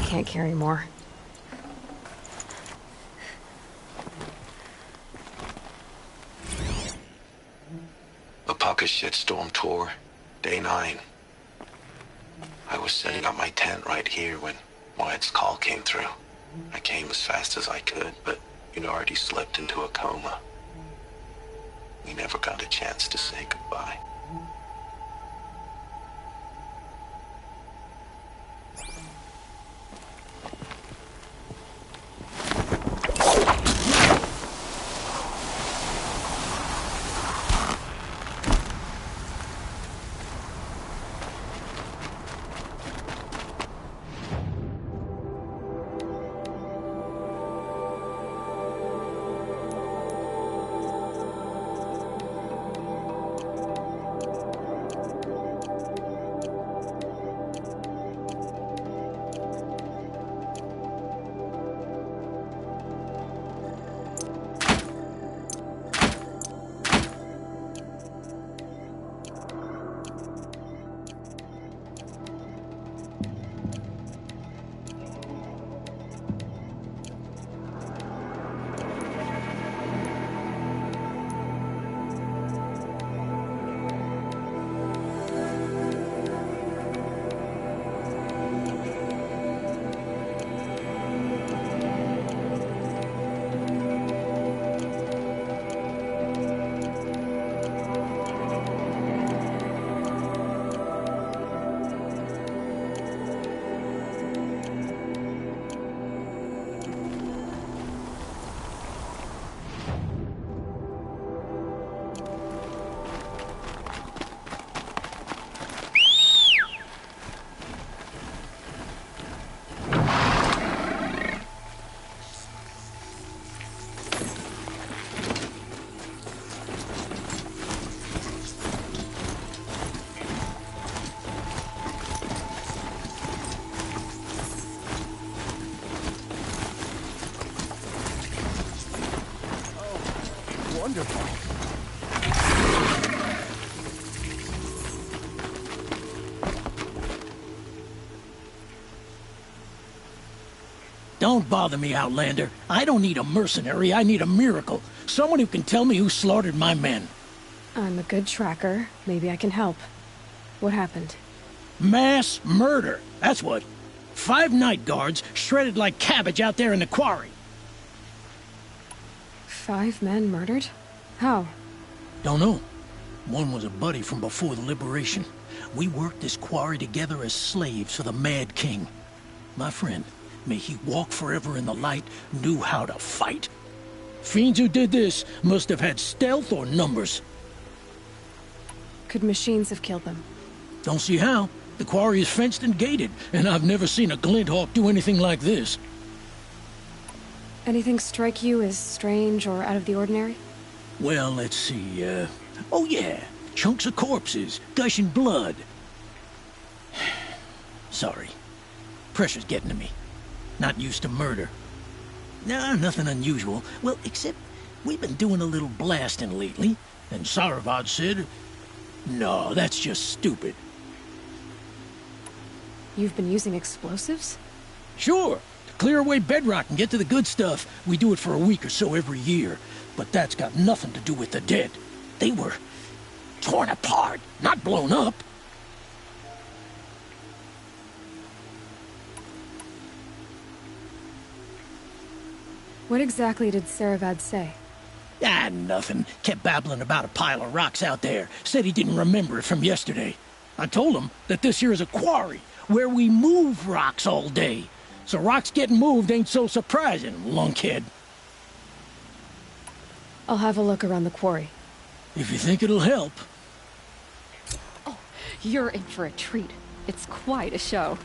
can't carry more. The Pucka shitstorm tour, day 9. I was setting up my tent right here when Maen's call came through. I came as fast as I could, but you'd already slipped into a coma. We never got a chance to say goodbye. Wonderful. Don't bother me, Outlander. I don't need a mercenary, I need a miracle. Someone who can tell me who slaughtered my men. I'm a good tracker. Maybe I can help. What happened? Mass murder, that's what. 5 night guards shredded like cabbage out there in the quarry. 5 men murdered? How? Don't know. One was a buddy from before the liberation. We worked this quarry together as slaves for the Mad King. My friend, may he walk forever in the light, knew how to fight. Fiends who did this must have had stealth or numbers. Could machines have killed them? Don't see how. The quarry is fenced and gated, and I've never seen a Glinthawk do anything like this. Anything strike you as strange or out of the ordinary? Well, let's see, oh yeah, chunks of corpses, gushing blood. Sorry. Pressure's getting to me. Not used to murder. Nah, nothing unusual. Well, except we've been doing a little blasting lately, and Saravad said, no, that's just stupid. You've been using explosives? Sure. To clear away bedrock and get to the good stuff, we do it for a week or so every year. But that's got nothing to do with the dead. They were torn apart, not blown up. What exactly did Saravad say? Ah, nothing. Kept babbling about a pile of rocks out there. Said he didn't remember it from yesterday. I told him that this here is a quarry, where we move rocks all day. So rocks getting moved ain't so surprising, lunkhead. I'll have a look around the quarry. If you think it'll help. Oh, you're in for a treat. It's quite a show.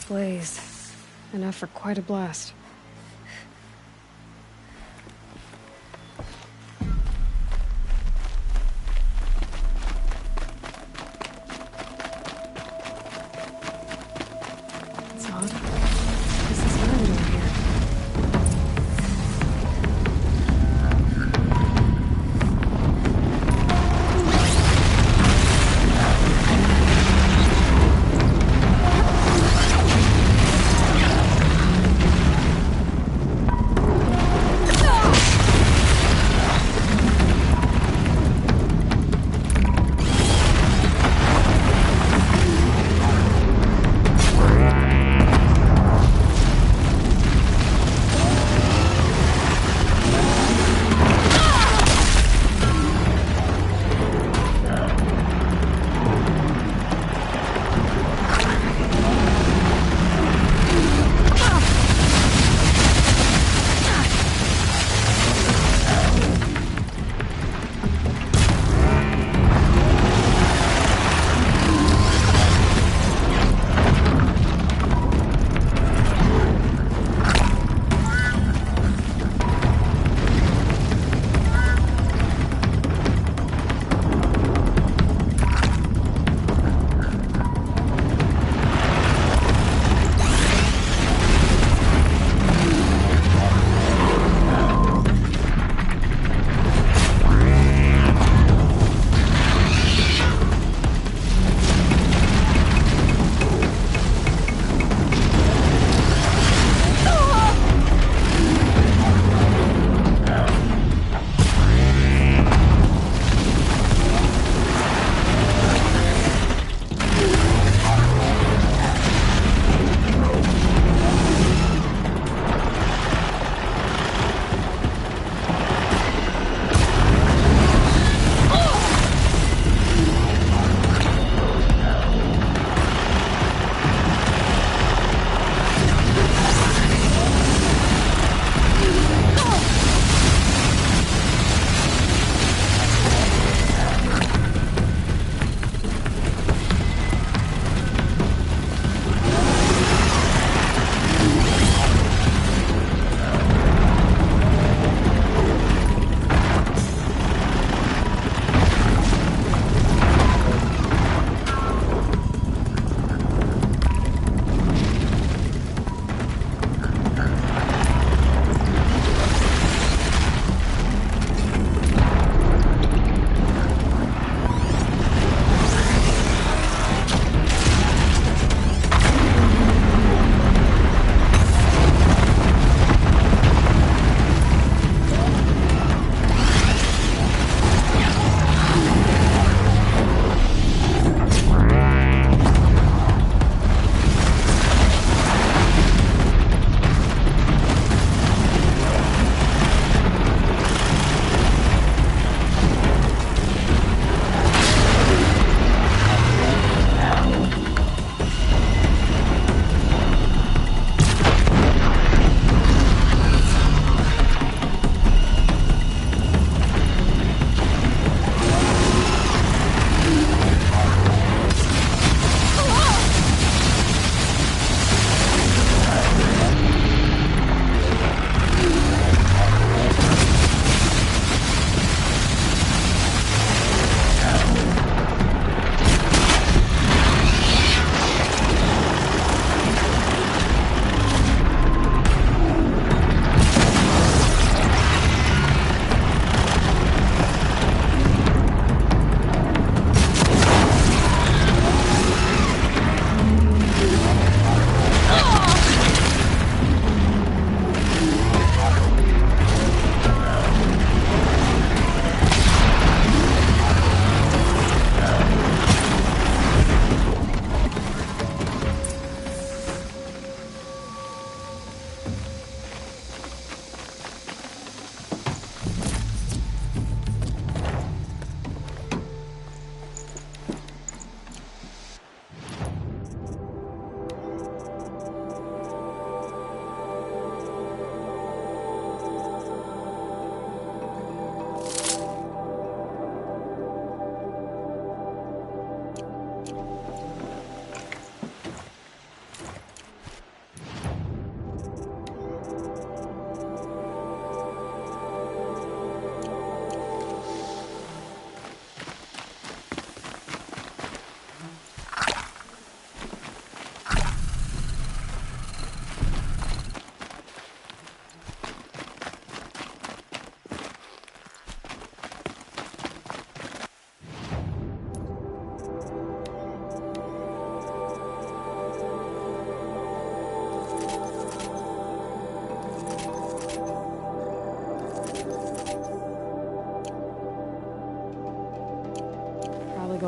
Blaze. Enough for quite a blast. It's odd. This is Maen doing here.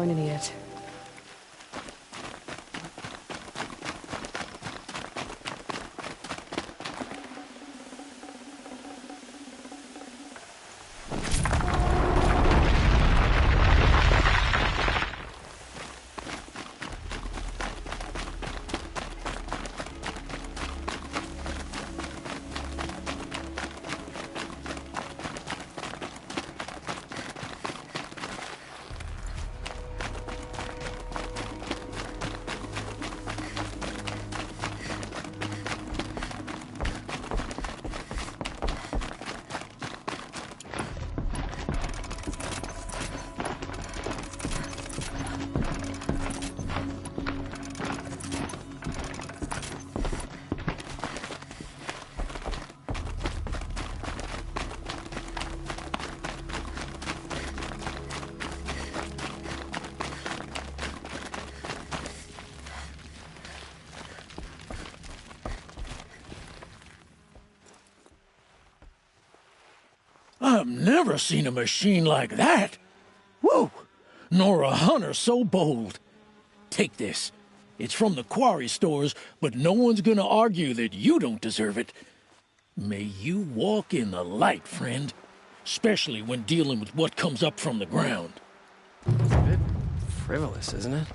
going to need it. I've never seen a machine like that. Whoa! Nor a hunter so bold. Take this. It's from the quarry stores, but no one's gonna argue that you don't deserve it. May you walk in the light, friend. Especially when dealing with what comes up from the ground. It's a bit frivolous, isn't it?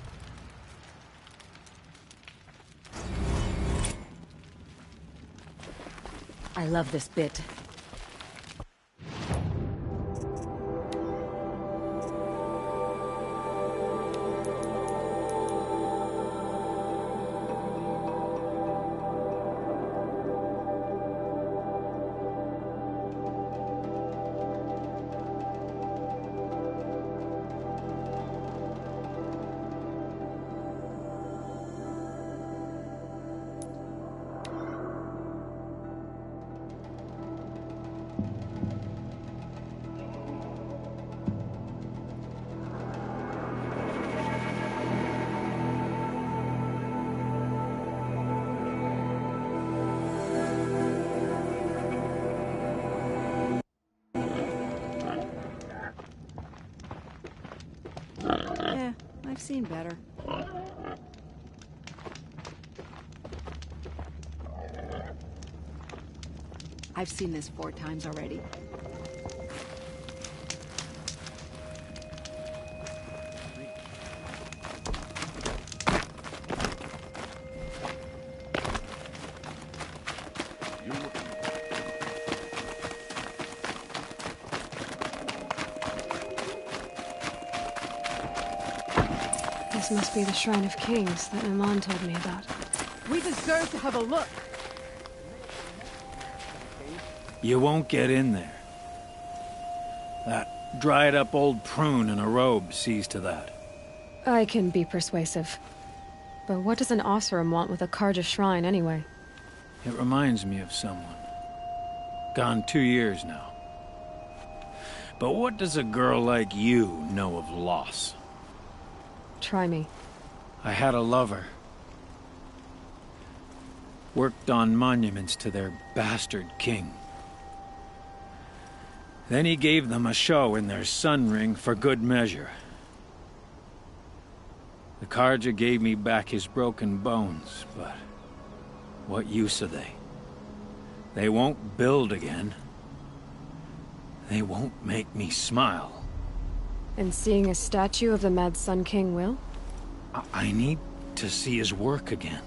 I love this bit. Yeah, I've seen better. I've seen this 4 times already. This must be the Shrine of Kings that Maen told me about. We deserve to have a look. You won't get in there. That dried-up old prune in a robe sees to that. I can be persuasive. But what does an Osram want with a Karja shrine, anyway? It reminds me of someone. Gone 2 years now. But what does a girl like you know of loss? Try me. I had a lover. Worked on monuments to their bastard king. Then he gave them a show in their sun ring for good measure. The Karja gave me back his broken bones, but what use are they? They won't build again. They won't make me smile. And seeing a statue of the Mad Sun King will? I need to see his work again.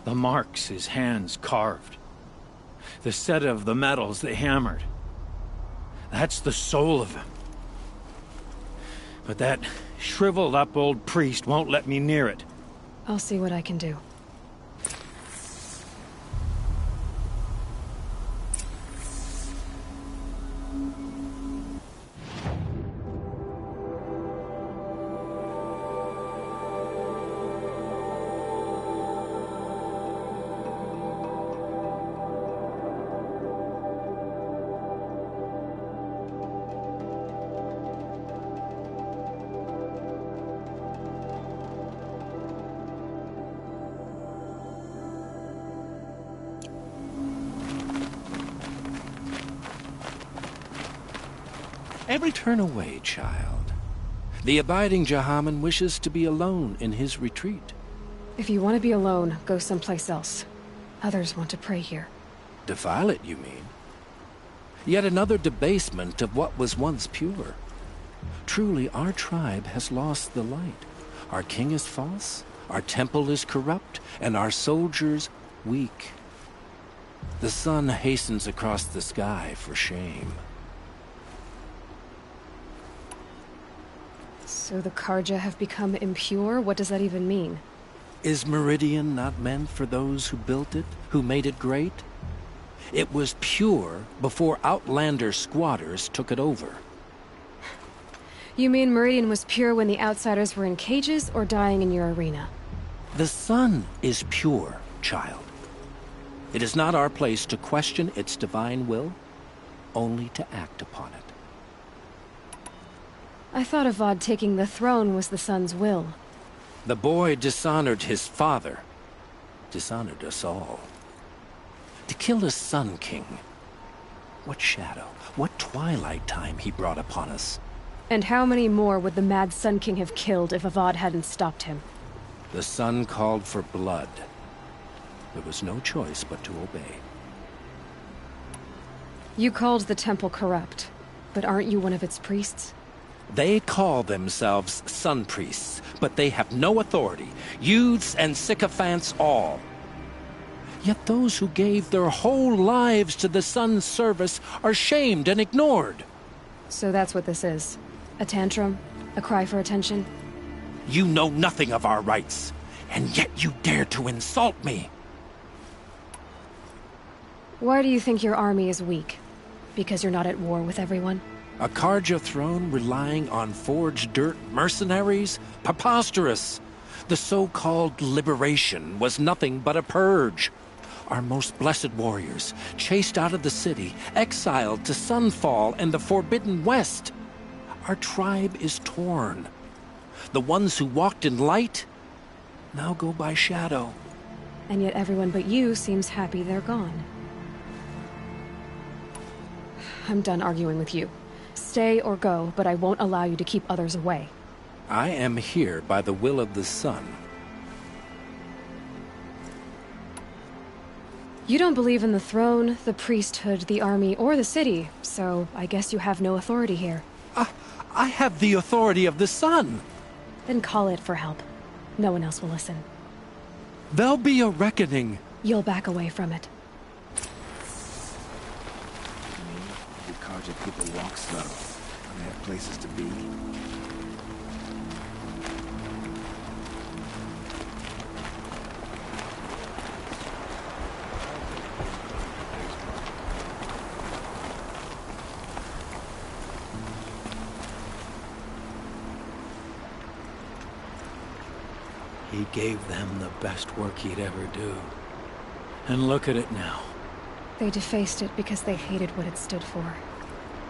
The marks his hands carved. The set of the metals they hammered. That's the soul of him. But that shriveled up old priest won't let me near it. I'll see what I can do. Every turn away, child. The abiding Jahaman wishes to be alone in his retreat. If you want to be alone, go someplace else. Others want to pray here. Defile it, you mean? Yet another debasement of what was once pure. Truly, our tribe has lost the light. Our king is false, our temple is corrupt, and our soldiers weak. The sun hastens across the sky for shame. So the Karja have become impure? What does that even mean? Is Meridian not meant for those who built it, who made it great? It was pure before outlander squatters took it over. You mean Meridian was pure when the outsiders were in cages or dying in your arena? The sun is pure, child. It is not our place to question its divine will, only to act upon it. I thought Avad taking the throne was the sun's will. The boy dishonored his father, dishonored us all. To kill a Sun King. What shadow, what twilight time he brought upon us. And how many more would the mad Sun King have killed if Avad hadn't stopped him? The sun called for blood. There was no choice but to obey. You called the temple corrupt, but aren't you one of its priests? They call themselves sun priests, but they have no authority. Youths and sycophants all. Yet those who gave their whole lives to the sun's service are shamed and ignored. So that's what this is. A tantrum? A cry for attention? You know nothing of our rights, and yet you dare to insult me. Why do you think your army is weak? Because you're not at war with everyone? A Karja throne relying on forged dirt mercenaries? Preposterous! The so-called liberation was nothing but a purge. Our most blessed warriors, chased out of the city, exiled to Sunfall and the Forbidden West. Our tribe is torn. The ones who walked in light now go by shadow. And yet everyone but you seems happy they're gone. I'm done arguing with you. Stay or go, but I won't allow you to keep others away. I am here by the will of the sun. You don't believe in the throne, the priesthood, the army, or the city, so I guess you have no authority here. I have the authority of the sun. Then call it for help. No one else will listen. There'll be a reckoning. You'll back away from it. The Karja people walk slow. They have places to be. He gave them the best work he'd ever do. And look at it now. They defaced it because they hated what it stood for.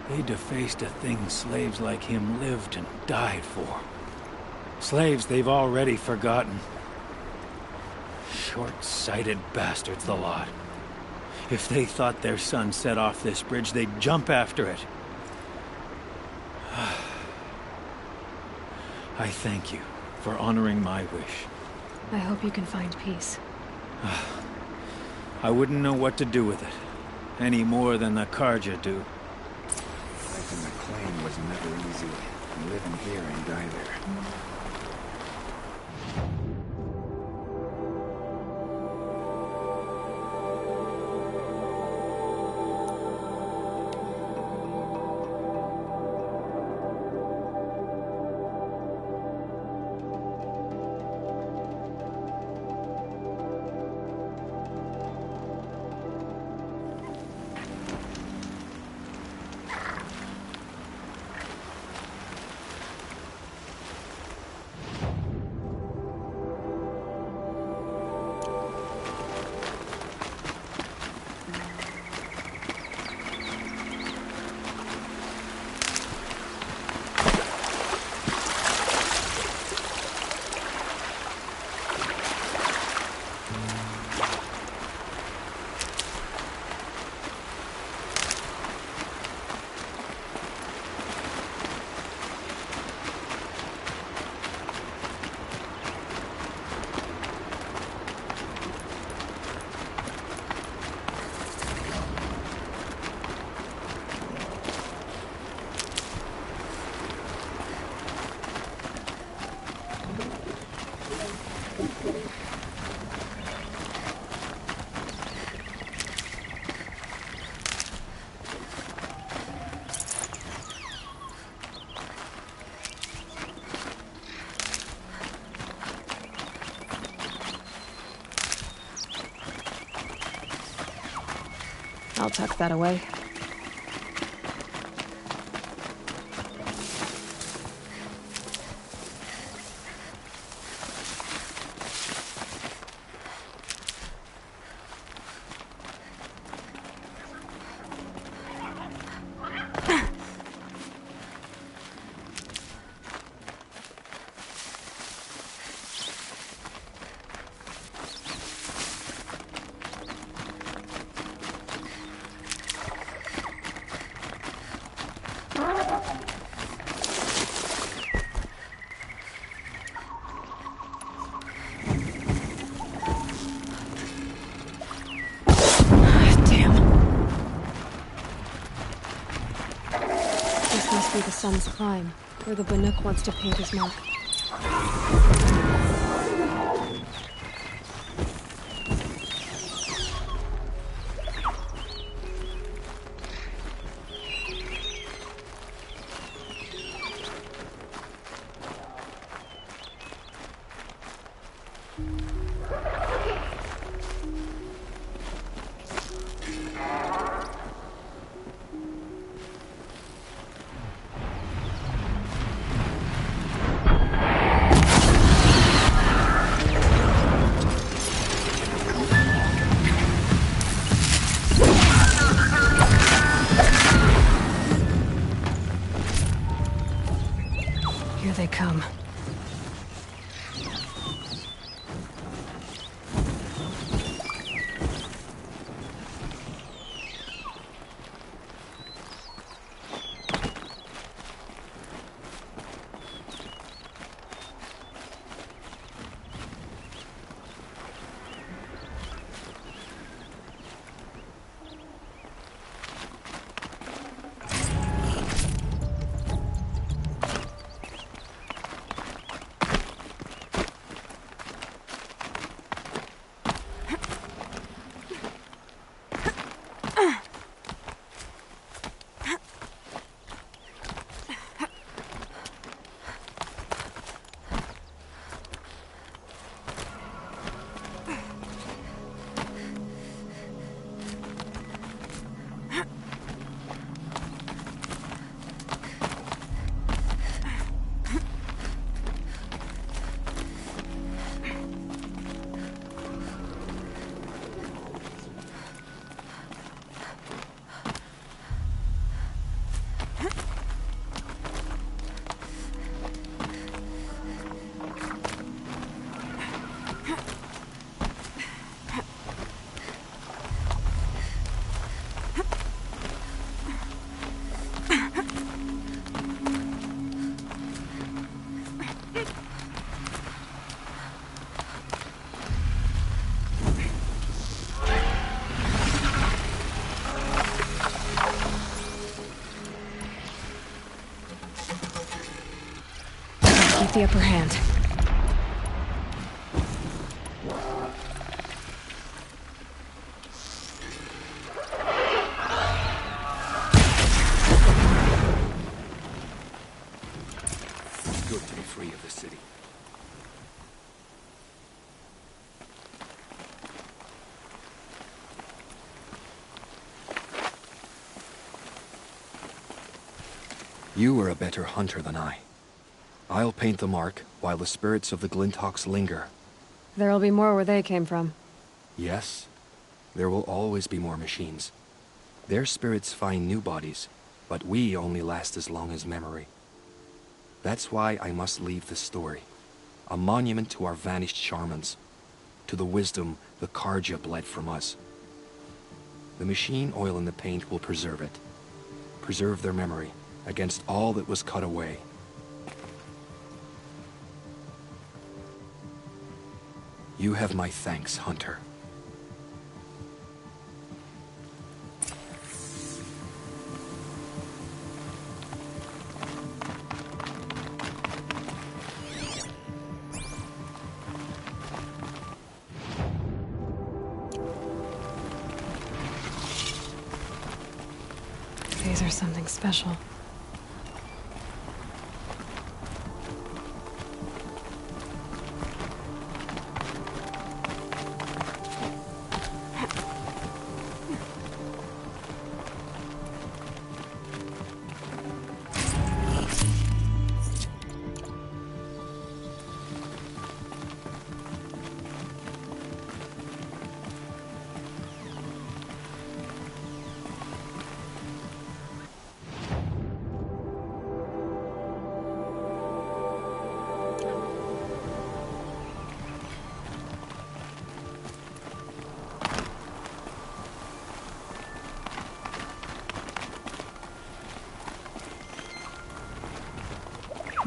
They defaced a thing slaves like him lived and died for. Slaves they've already forgotten. Short-sighted bastards, the lot. If they thought their son set off this bridge, they'd jump after it. I thank you for honoring my wish. I hope you can find peace. I wouldn't know what to do with it, any more than the Karja do. Life in the claim was never easy. Living here ain't either. I'll tuck that away. Must be the sun's climb, where the Bannock wants to paint his mark. Here they come. Keep the upper hand. It's good to be free of the city. You are a better hunter than I. I'll paint the mark while the spirits of the Glinthawks linger. There'll be more where they came from. Yes, there will always be more machines. Their spirits find new bodies, but we only last as long as memory. That's why I must leave this story. A monument to our vanished shamans, to the wisdom the Karja bled from us. The machine oil in the paint will preserve it. Preserve their memory against all that was cut away. You have my thanks, Hunter. These are something special.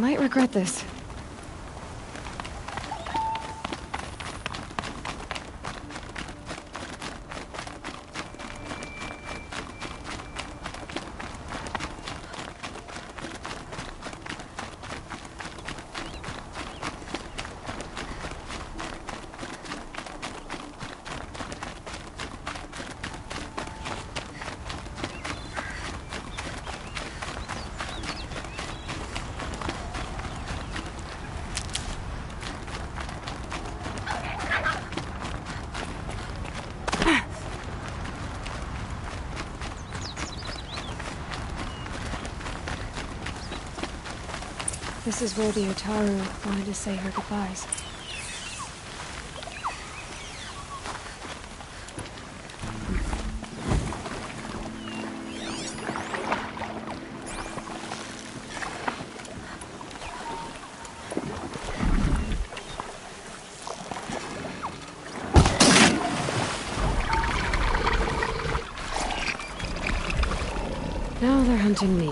Might regret this. This is where the Otaru wanted to say her goodbyes. Now they're hunting me.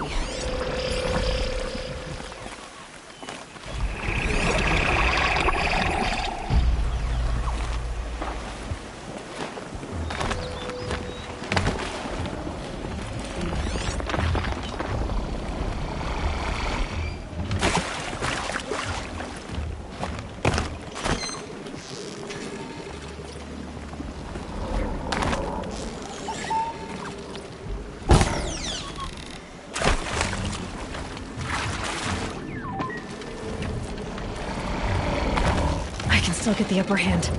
Still get the upper hand.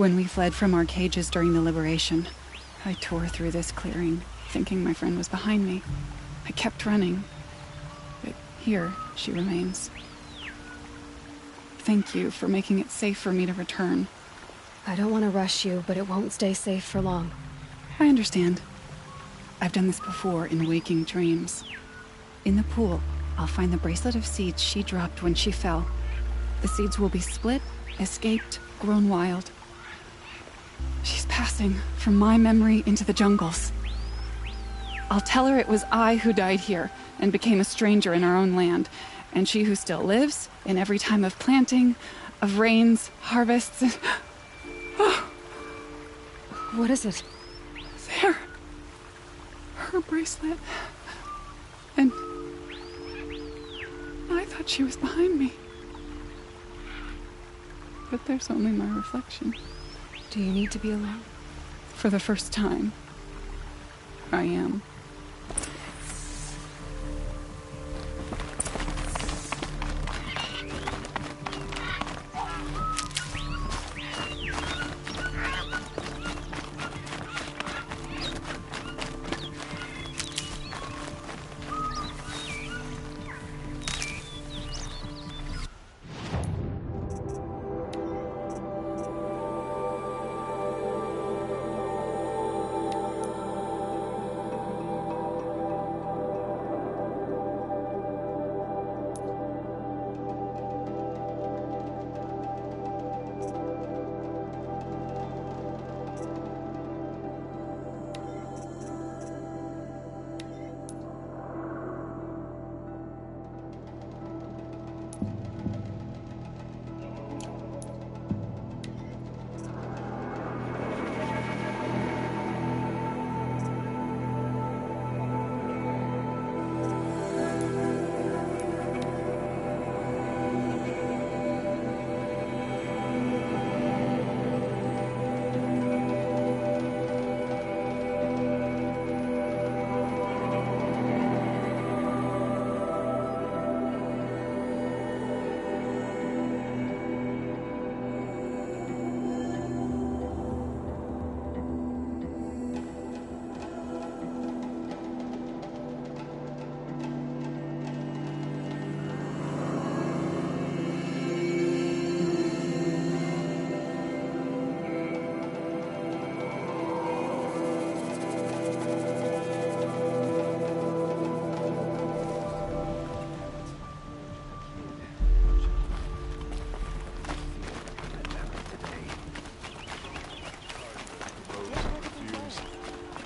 When we fled from our cages during the liberation, I tore through this clearing, thinking my friend was behind me. I kept running, but here she remains. Thank you for making it safe for me to return. I don't want to rush you, but it won't stay safe for long. I understand. I've done this before in waking dreams. In the pool, I'll find the bracelet of seeds she dropped when she fell. The seeds will be split, escaped, grown wild. She's passing from my memory into the jungles. I'll tell her it was I who died here and became a stranger in our own land, and she who still lives in every time of planting, of rains, harvests, and... What is it? There. Her bracelet. And... I thought she was behind me. But there's only my reflection. Do you need to be alone? For the first time, I am.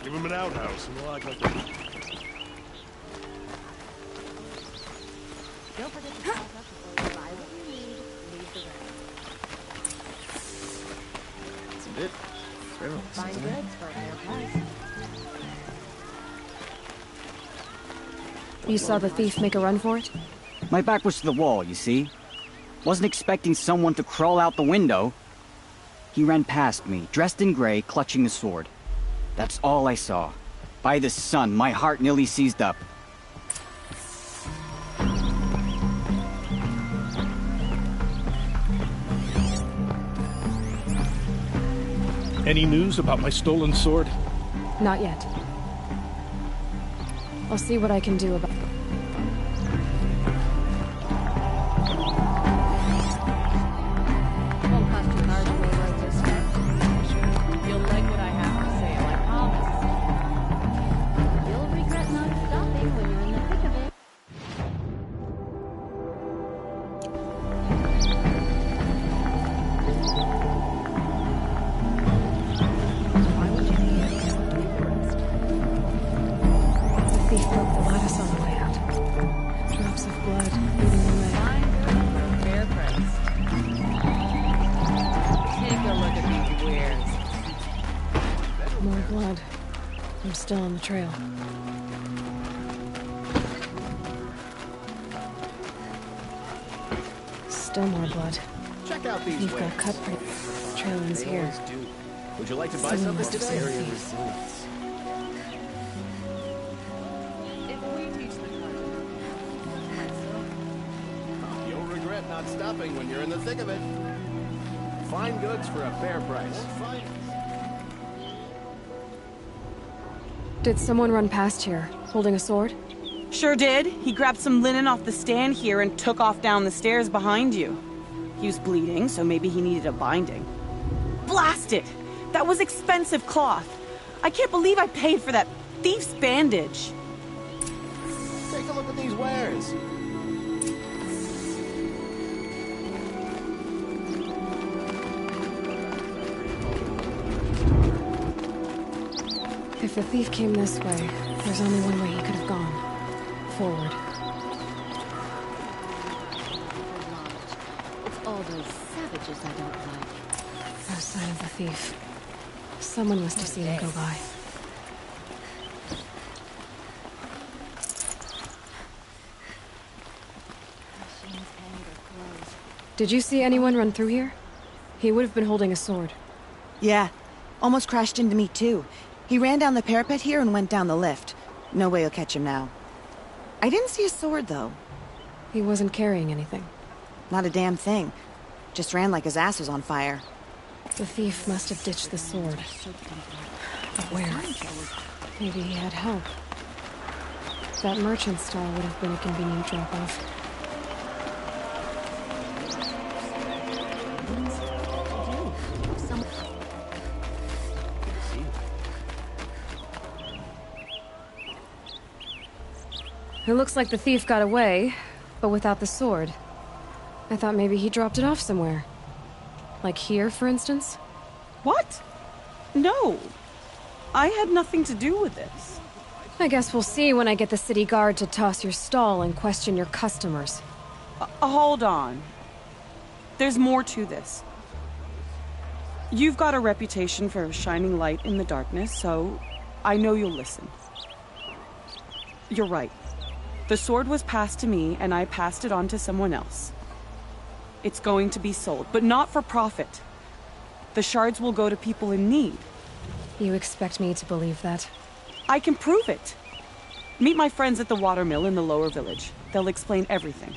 Give him an outhouse and we'll act like that. Don't forget to stock up before you buy what you need. Leave the rest. It's a bit frivolous, Find isn't it? goods for a fair price. You saw the thief make a run for it? My back was to the wall, you see. Wasn't expecting someone to crawl out the window. He ran past me, dressed in gray, clutching the sword. That's all I saw. By the sun, my heart nearly seized up. Any news about my stolen sword? Not yet. I'll see what I can do about it. Won't cost you an arm to roll this step. You'll like what I have to say, I promise. You'll regret not stopping when you're in the thick of it. Why would you be embarrassed? The thief broke the lattice on the way out. Drops of blood leading the way. Find good for a fair price. Take a look at these wares. More blood. I'm still on the trail. Still more blood. Check out these You've wares. got cut print trailings They here. always do. Would you like to buy Someone something must have today? seen the Area thief. resilience. If we teach the You'll regret not stopping when you're in the thick of it. Fine goods for a fair price. Did someone run past here, holding a sword? Sure did. He grabbed some linen off the stand here and took off down the stairs behind you. He was bleeding, so maybe he needed a binding. Blast it! That was expensive cloth. I can't believe I paid for that thief's bandage. Take a look at these wares. If the thief came this way, there's only one way he could have gone. Forward. It's all those savages I don't like. No sign of the thief. Someone must have seen him go by. Did you see anyone run through here? He would have been holding a sword. Yeah, almost crashed into me too. He ran down the parapet here and went down the lift. No way you'll catch him now. I didn't see a sword though. He wasn't carrying anything. Not a damn thing. Just ran like his ass was on fire. The thief must have ditched the sword. But where? Maybe he had help. That merchant stall would have been a convenient drop-off. It looks like the thief got away, but without the sword. I thought maybe he dropped it off somewhere. Like here, for instance? What? No. I had nothing to do with this. I guess we'll see when I get the city guard to toss your stall and question your customers. Hold on. There's more to this. You've got a reputation for shining light in the darkness, so I know you'll listen. You're right. The sword was passed to me, and I passed it on to someone else. It's going to be sold, but not for profit. The shards will go to people in need. You expect me to believe that? I can prove it. Meet my friends at the watermill in the lower village. They'll explain everything.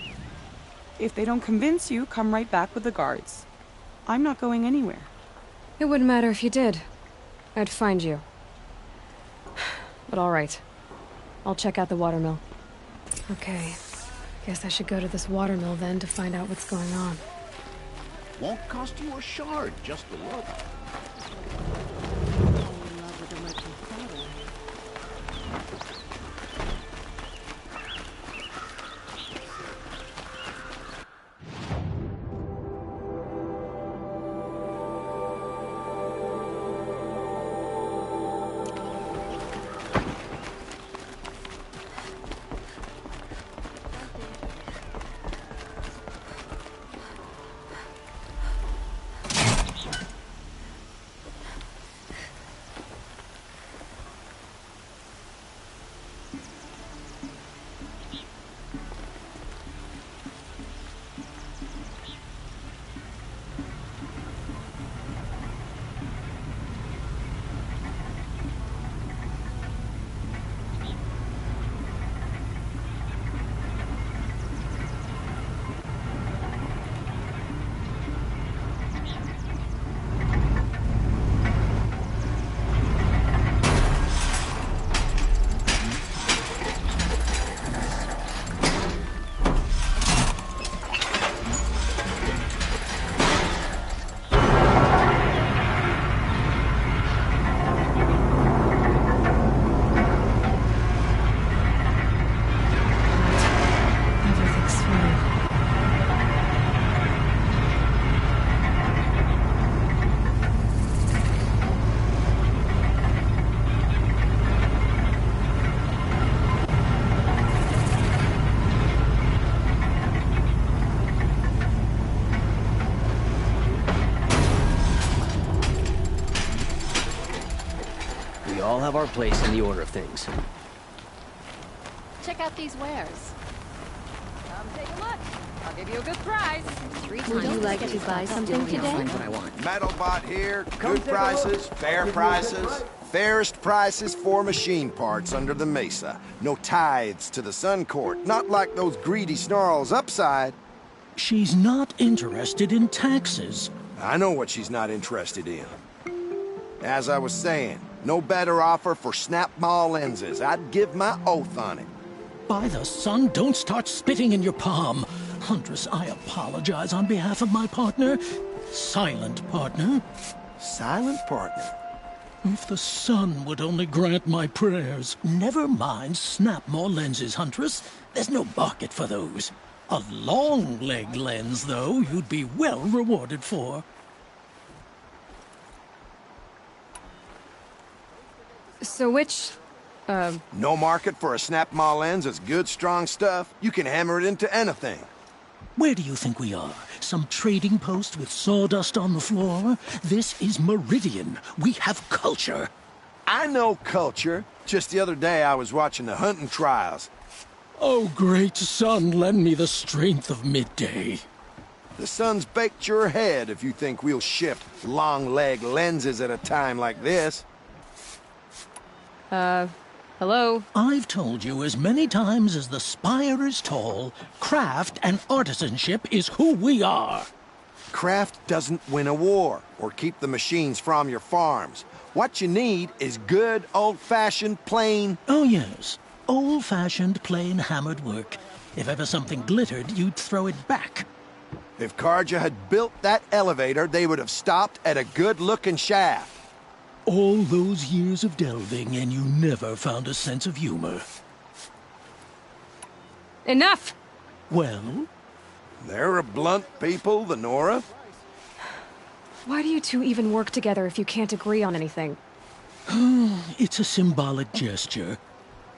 If they don't convince you, come right back with the guards. I'm not going anywhere. It wouldn't matter if you did. I'd find you. But all right. I'll check out the watermill. Okay. Guess I should go to this watermill then to find out what's going on. Won't cost you a shard just to look. We all have our place in the order of things. Check out these wares. Come take a look. I'll give you a good price. Would you like to buy something today? What I want. Metal bot here, good prices, fair prices. Fairest prices for machine parts under the mesa. No tithes to the Sun Court, not like those greedy snarls upside. She's not interested in taxes. I know what she's not interested in. As I was saying, no better offer for snap-maw lenses. I'd give my oath on it. By the sun, don't start spitting in your palm. Huntress, I apologize on behalf of my partner. Silent partner. Silent partner? If the sun would only grant my prayers. Never mind snap-maw lenses, Huntress. There's no market for those. A long-leg lens, though, you'd be well rewarded for. So which, No market for a snap-maw lens is good, strong stuff. You can hammer it into anything. Where do you think we are? Some trading post with sawdust on the floor? This is Meridian. We have culture. I know culture. Just the other day I was watching the hunting trials. Oh, great sun, lend me the strength of midday. The sun's baked your head if you think we'll shift long-leg lenses at a time like this. Hello? I've told you as many times as the spire is tall, craft and artisanship is who we are. Craft doesn't win a war or keep the machines from your farms. What you need is good, old-fashioned, plain... Oh, yes. Old-fashioned, plain hammered work. If ever something glittered, you'd throw it back. If Karja had built that elevator, they would have stopped at a good-looking shaft. All those years of delving, and you never found a sense of humor. Enough! Well? They're a blunt people, the Nora. Why do you two even work together if you can't agree on anything? It's a symbolic gesture.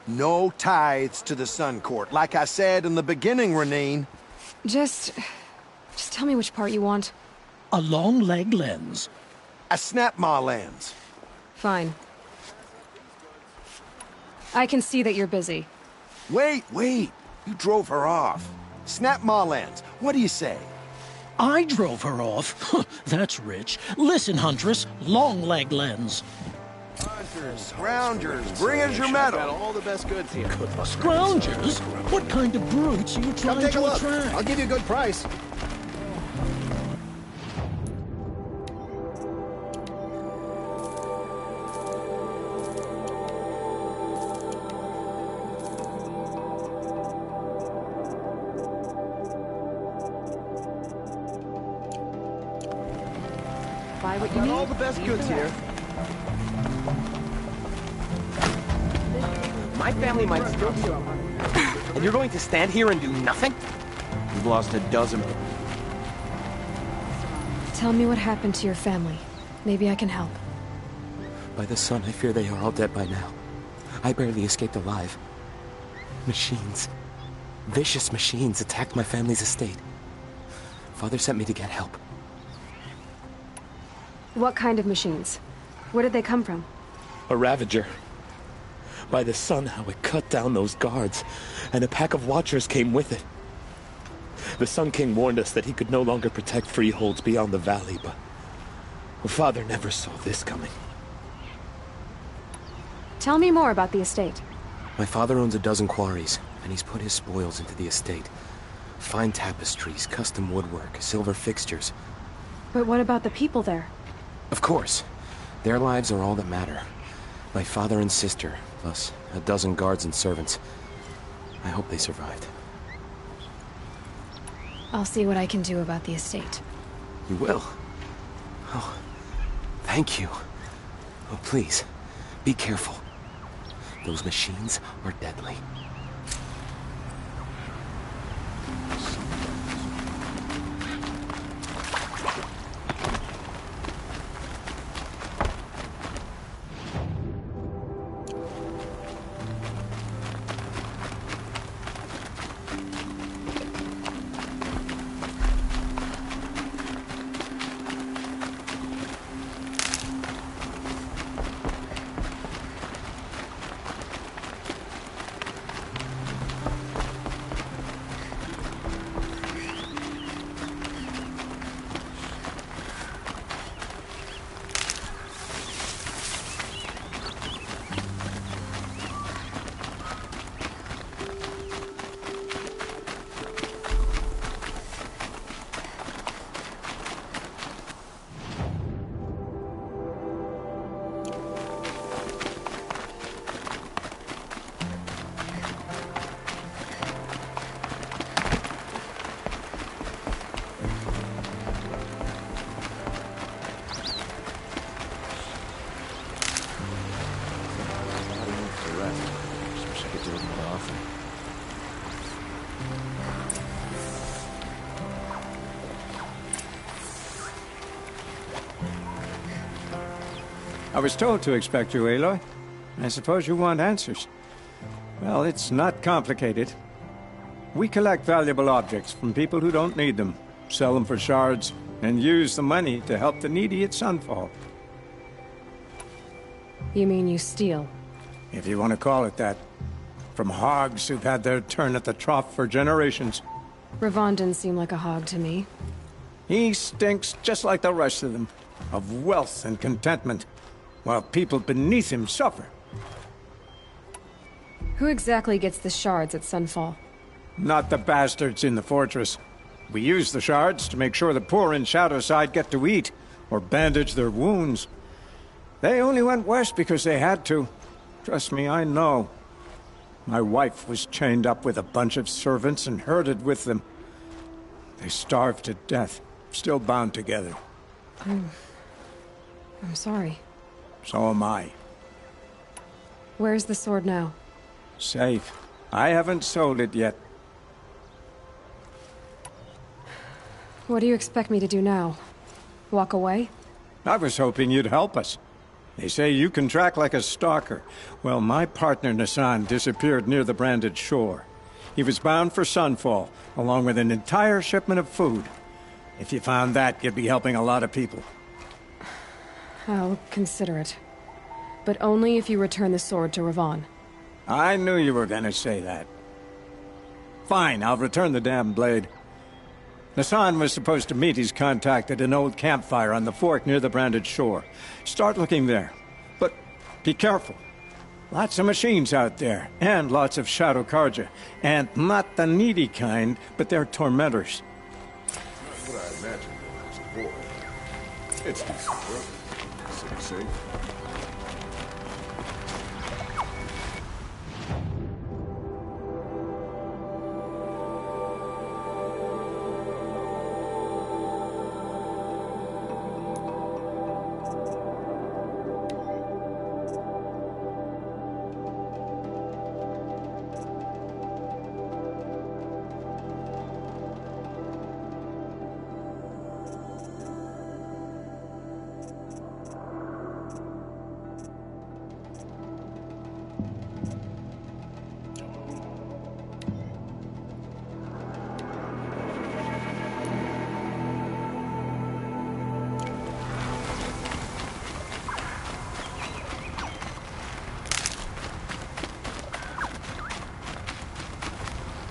No tithes to the Sun Court. Like I said in the beginning, Renine. Just tell me which part you want. A long-leg lens. A snap-maw lens. Fine. I can see that you're busy. Wait. You drove her off. Snap-maw lens. What do you say? I drove her off? That's rich. Listen, Huntress. Long-leg lens. Hunters, scroungers, bring us your metal. Got all the best goods here. Scroungers? What kind of brutes are you trying Take a to look. attract? I'll give you a good price. Buy what you Got need. all the best goods here. My family might still be and you're going to stand here and do nothing? You've lost a dozen. Tell me what happened to your family. Maybe I can help. By the sun, I fear they are all dead by now. I barely escaped alive. Machines. Vicious machines attacked my family's estate. Father sent me to get help. What kind of machines? Where did they come from? A Ravager. By the sun, how it cut down those guards, and a pack of watchers came with it. The Sun King warned us that he could no longer protect freeholds beyond the valley, but Father never saw this coming. Tell me more about the estate. My father owns a dozen quarries, and he's put his spoils into the estate. Fine tapestries, custom woodwork, silver fixtures. But what about the people there? Of course. Their lives are all that matter. My father and sister, plus a dozen guards and servants. I hope they survived. I'll see what I can do about the estate. You will? Oh, thank you. Oh, please, be careful. Those machines are deadly. I was told to expect you, Aloy. I suppose you want answers. Well, it's not complicated. We collect valuable objects from people who don't need them, sell them for shards, and use the money to help the needy at Sunfall. You mean you steal? If you want to call it that. From hogs who've had their turn at the trough for generations. Ravon didn't seem like a hog to me. He stinks just like the rest of them, of wealth and contentment, while people beneath him suffer. Who exactly gets the shards at Sunfall? Not the bastards in the fortress. We use the shards to make sure the poor in Shadowside get to eat, or bandage their wounds. They only went west because they had to. Trust me, I know. My wife was chained up with a bunch of servants and herded with them. They starved to death, still bound together. I'm sorry. So am I. Where's the sword now? Safe. I haven't sold it yet. What do you expect me to do now? Walk away? I was hoping you'd help us. They say you can track like a stalker. Well, my partner Nassan disappeared near the branded shore. He was bound for Sunfall, along with an entire shipment of food. If you found that, you'd be helping a lot of people. I'll consider it. But only if you return the sword to Ravon. I knew you were gonna say that. Fine, I'll return the damn blade. Nassan was supposed to meet his contact at an old campfire on the fork near the branded shore. Start looking there. But be careful. Lots of machines out there, and lots of Shadow Karja. And not the needy kind, but they're tormentors. That's what I imagined when I was a boy. It's decent work. City safe.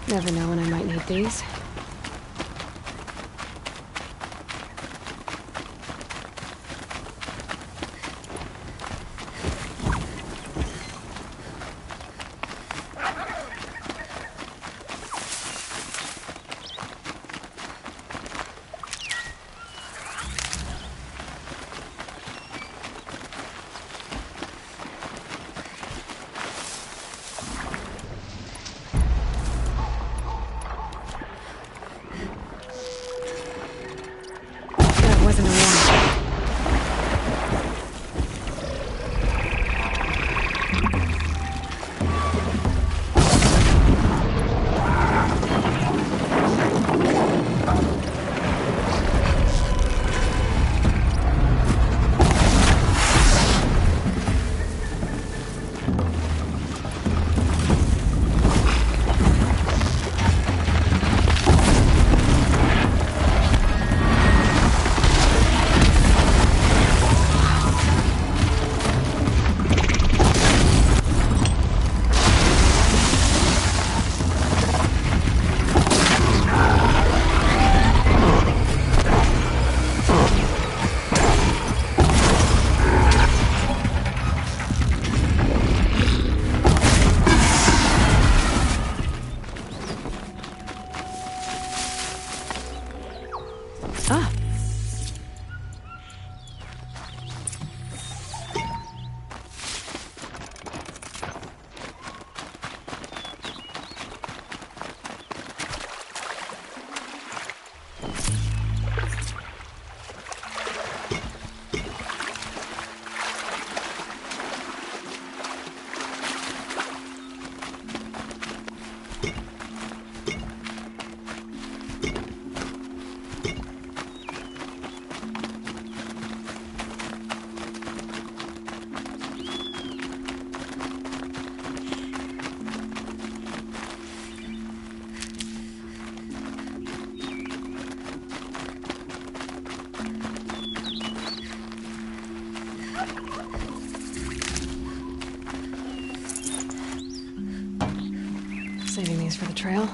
Never know when I might need these. Saving these for the trail.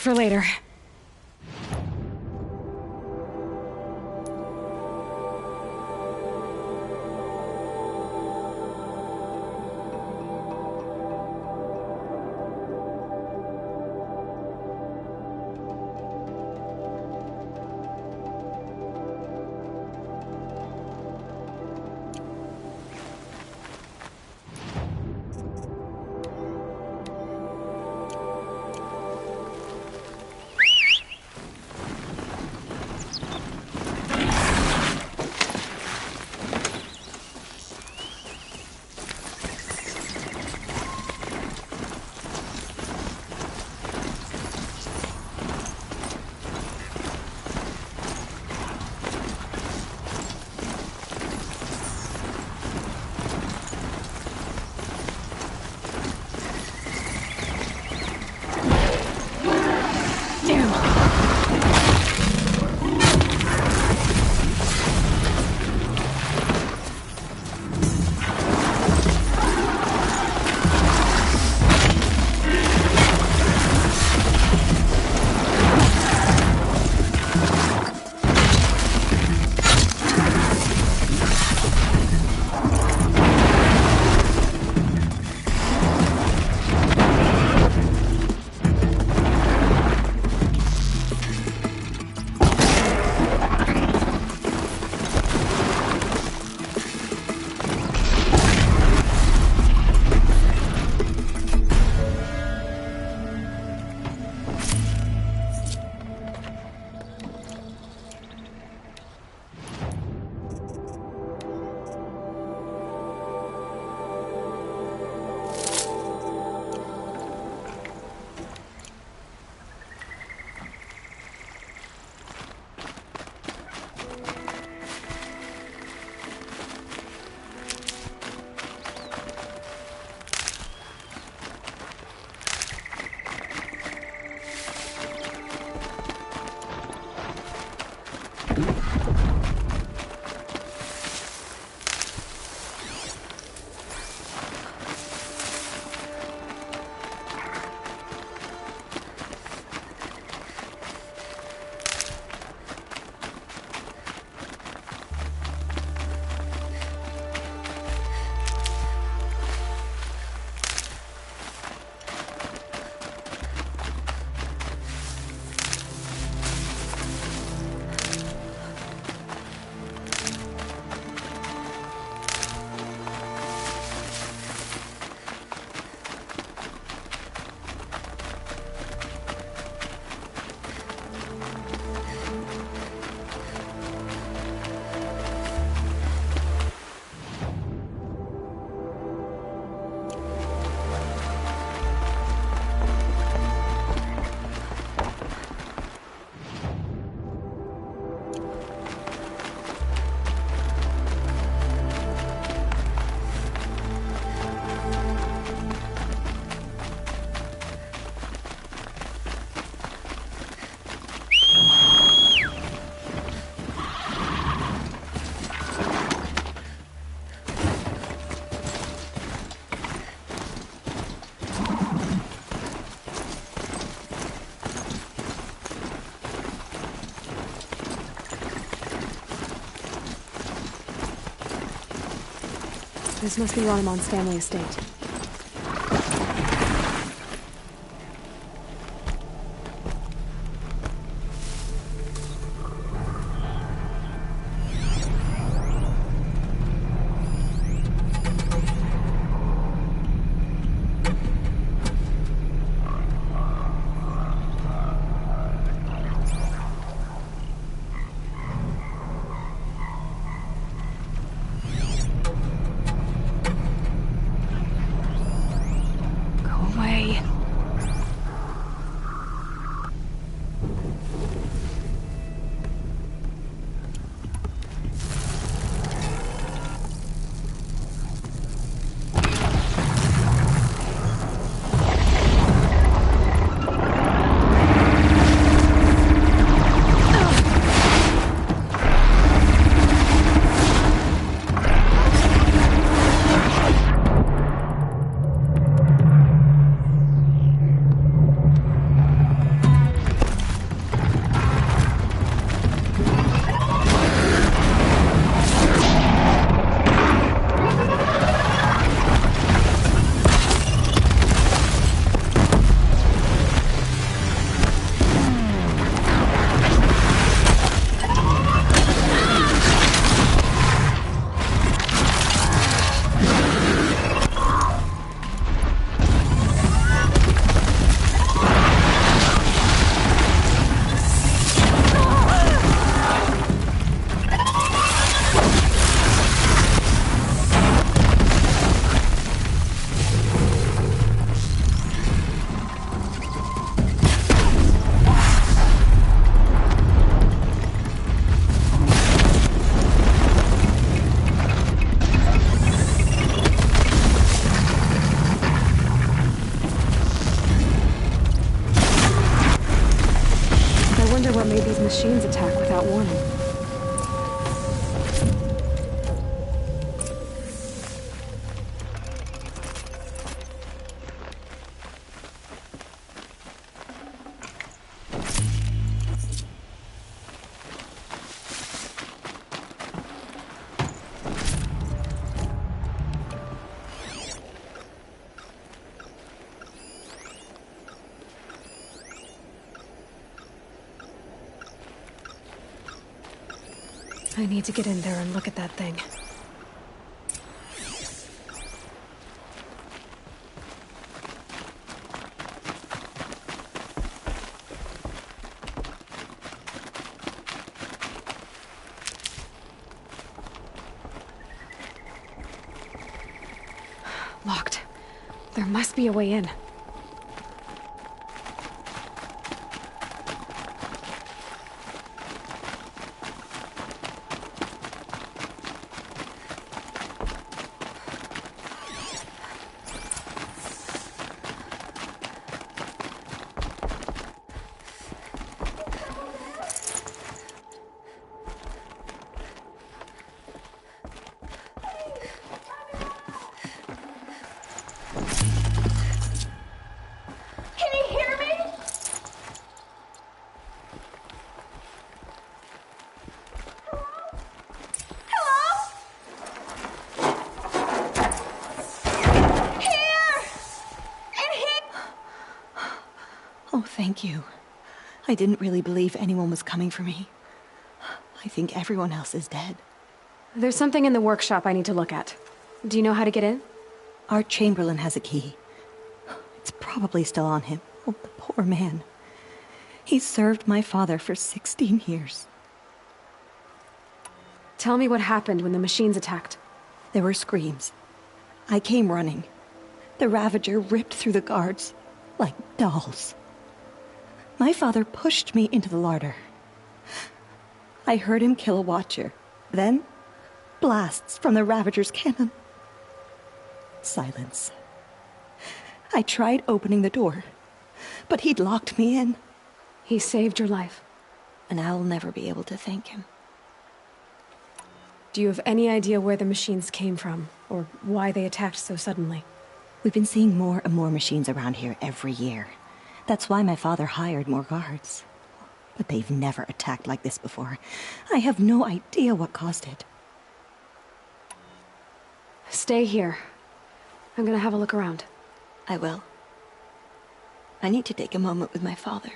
For later. This must be Ranamon's family estate. What made these machines attack without warning? I need to get in there and look at that thing. Locked. There must be a way in. Oh, thank you. I didn't really believe anyone was coming for me. I think everyone else is dead. There's something in the workshop I need to look at. Do you know how to get in? Our Chamberlain has a key. It's probably still on him. Oh, the poor man. He served my father for 16 years. Tell me what happened when the machines attacked. There were screams. I came running. The Ravager ripped through the guards like dolls. My father pushed me into the larder. I heard him kill a watcher. Then, blasts from the Ravager's cannon. Silence. I tried opening the door, but he'd locked me in. He saved your life. And I'll never be able to thank him. Do you have any idea where the machines came from, or why they attacked so suddenly? We've been seeing more and more machines around here every year. That's why my father hired more guards. But they've never attacked like this before. I have no idea what caused it. Stay here. I'm gonna have a look around. I will. I need to take a moment with my father.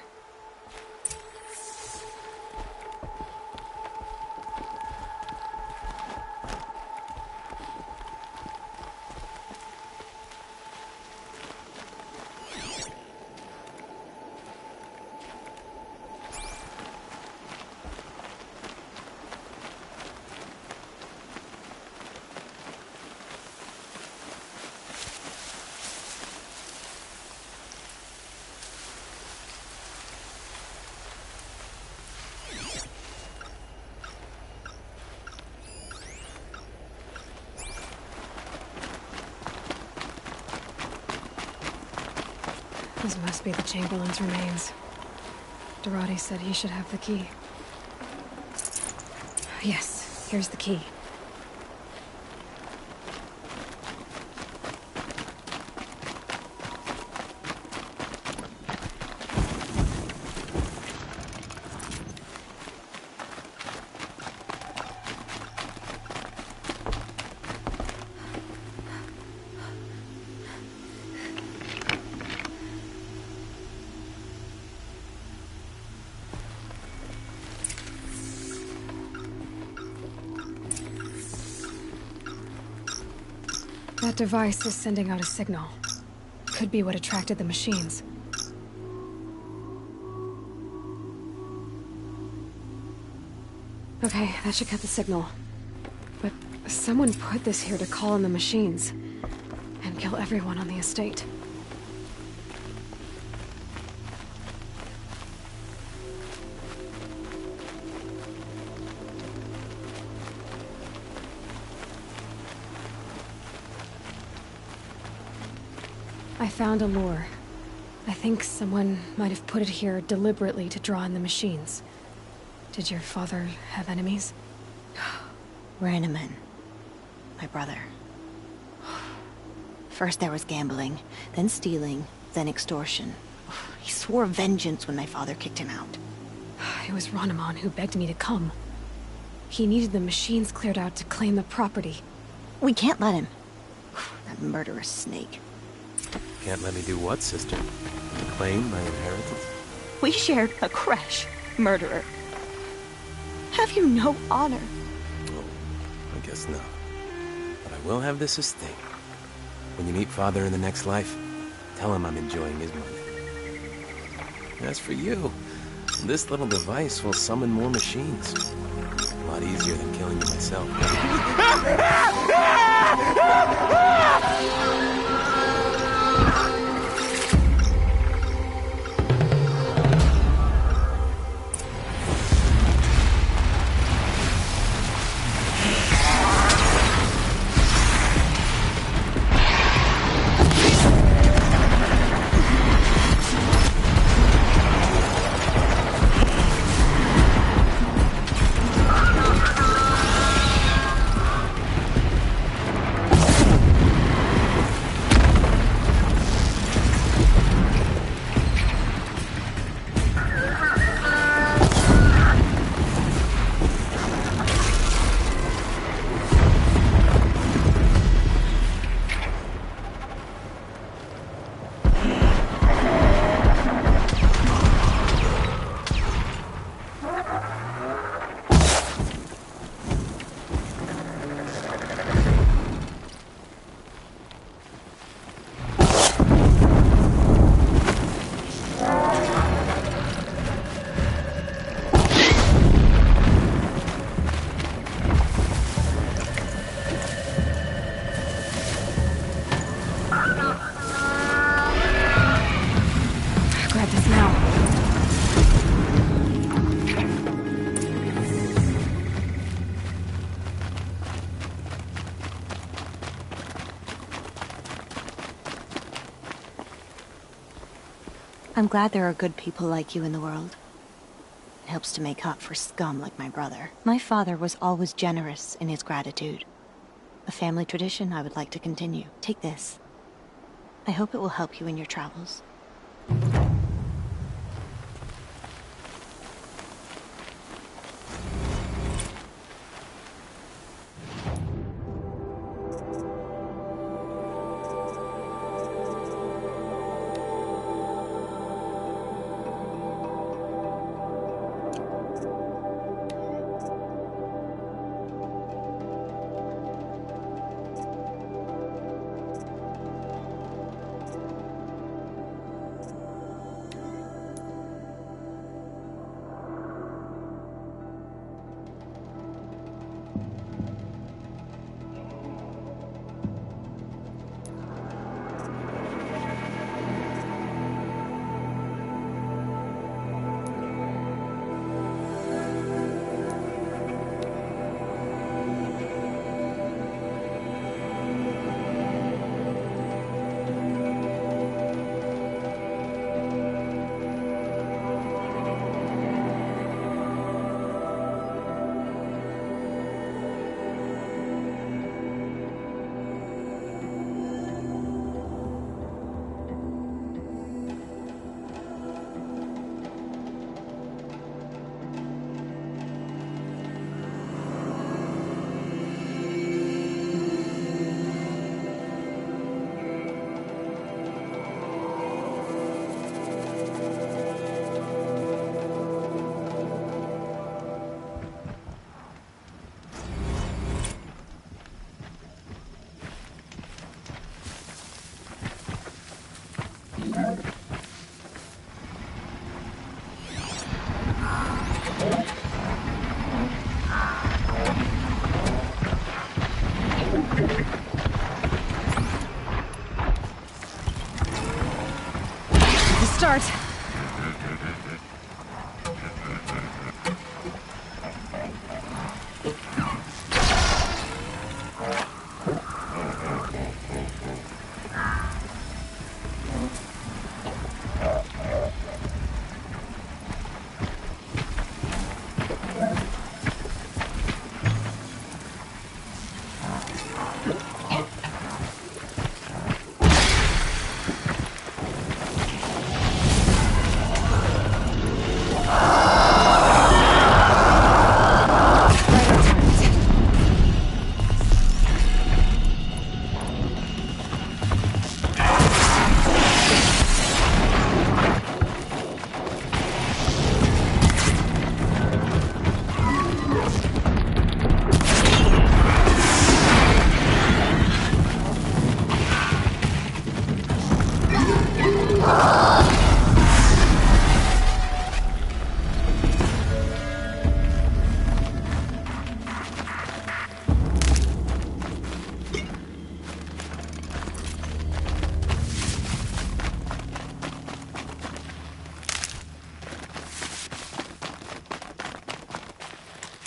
This must be the Chamberlain's remains. Dorati said he should have the key. Yes, here's the key. That device is sending out a signal. Could be what attracted the machines. Okay, that should cut the signal. But someone put this here to call in the machines. And kill everyone on the estate. I found a lure. I think someone might have put it here deliberately to draw in the machines. Did your father have enemies? Maen, my brother. First there was gambling, then stealing, then extortion. He swore vengeance when my father kicked him out. It was Ranaman who begged me to come. He needed the machines cleared out to claim the property. We can't let him. That murderous snake. Can't let me do what, sister? Claim my inheritance? We shared a crash, murderer. Have you no honor? Oh, I guess not. But I will have this estate. When you meet Father in the next life, tell him I'm enjoying his money. As for you, this little device will summon more machines. A lot easier than killing you myself. I'm glad there are good people like you in the world. It helps to make up for scum like my brother. My father was always generous in his gratitude. A family tradition I would like to continue. Take this. I hope it will help you in your travels. start.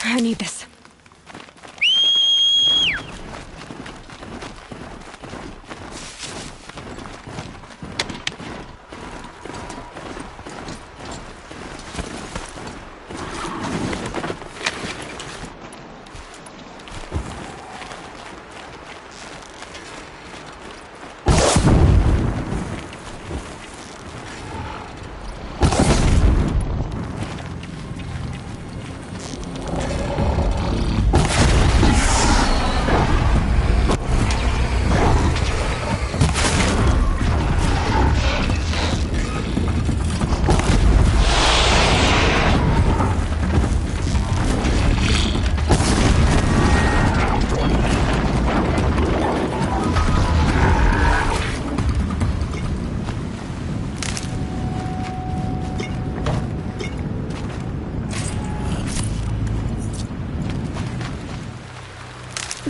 I need this.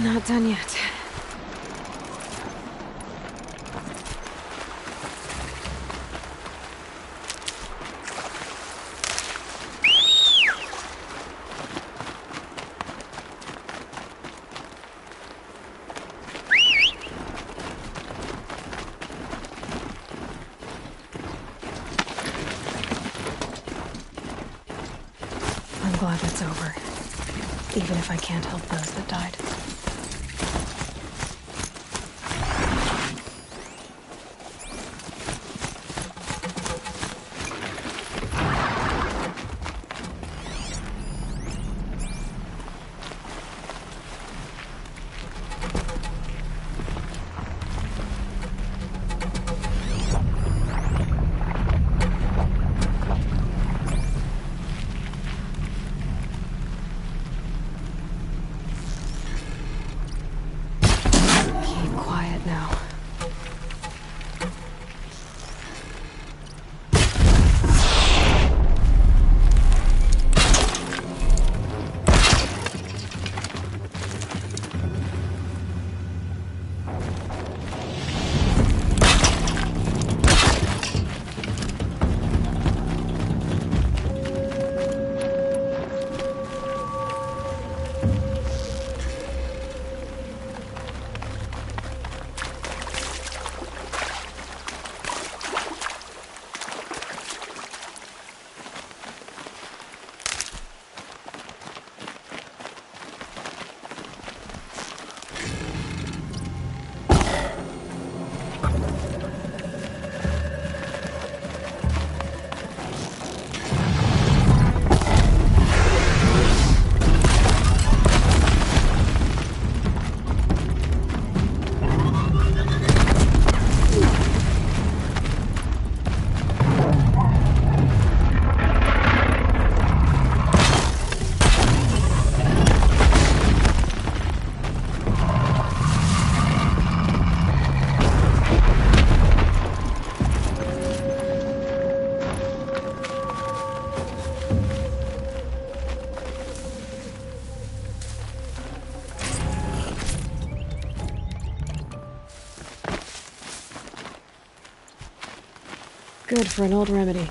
Not done yet. I'm glad it's over, even if I can't help those that died. Good for an old remedy.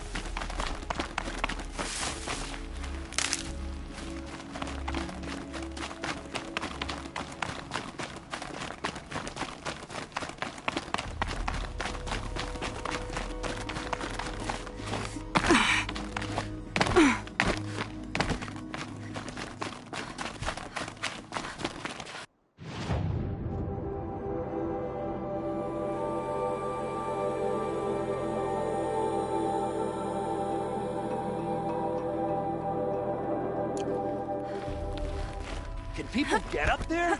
Can people get up there?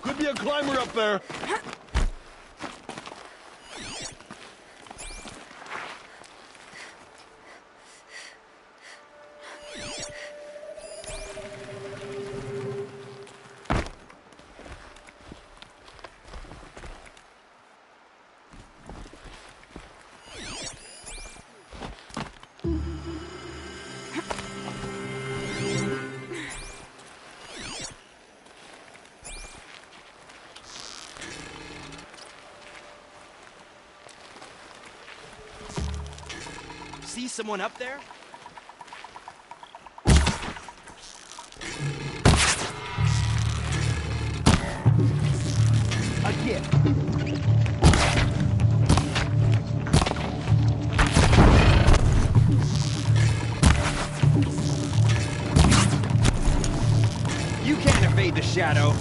Could be a climber up there. See someone up there? A gift. You can't evade the shadow.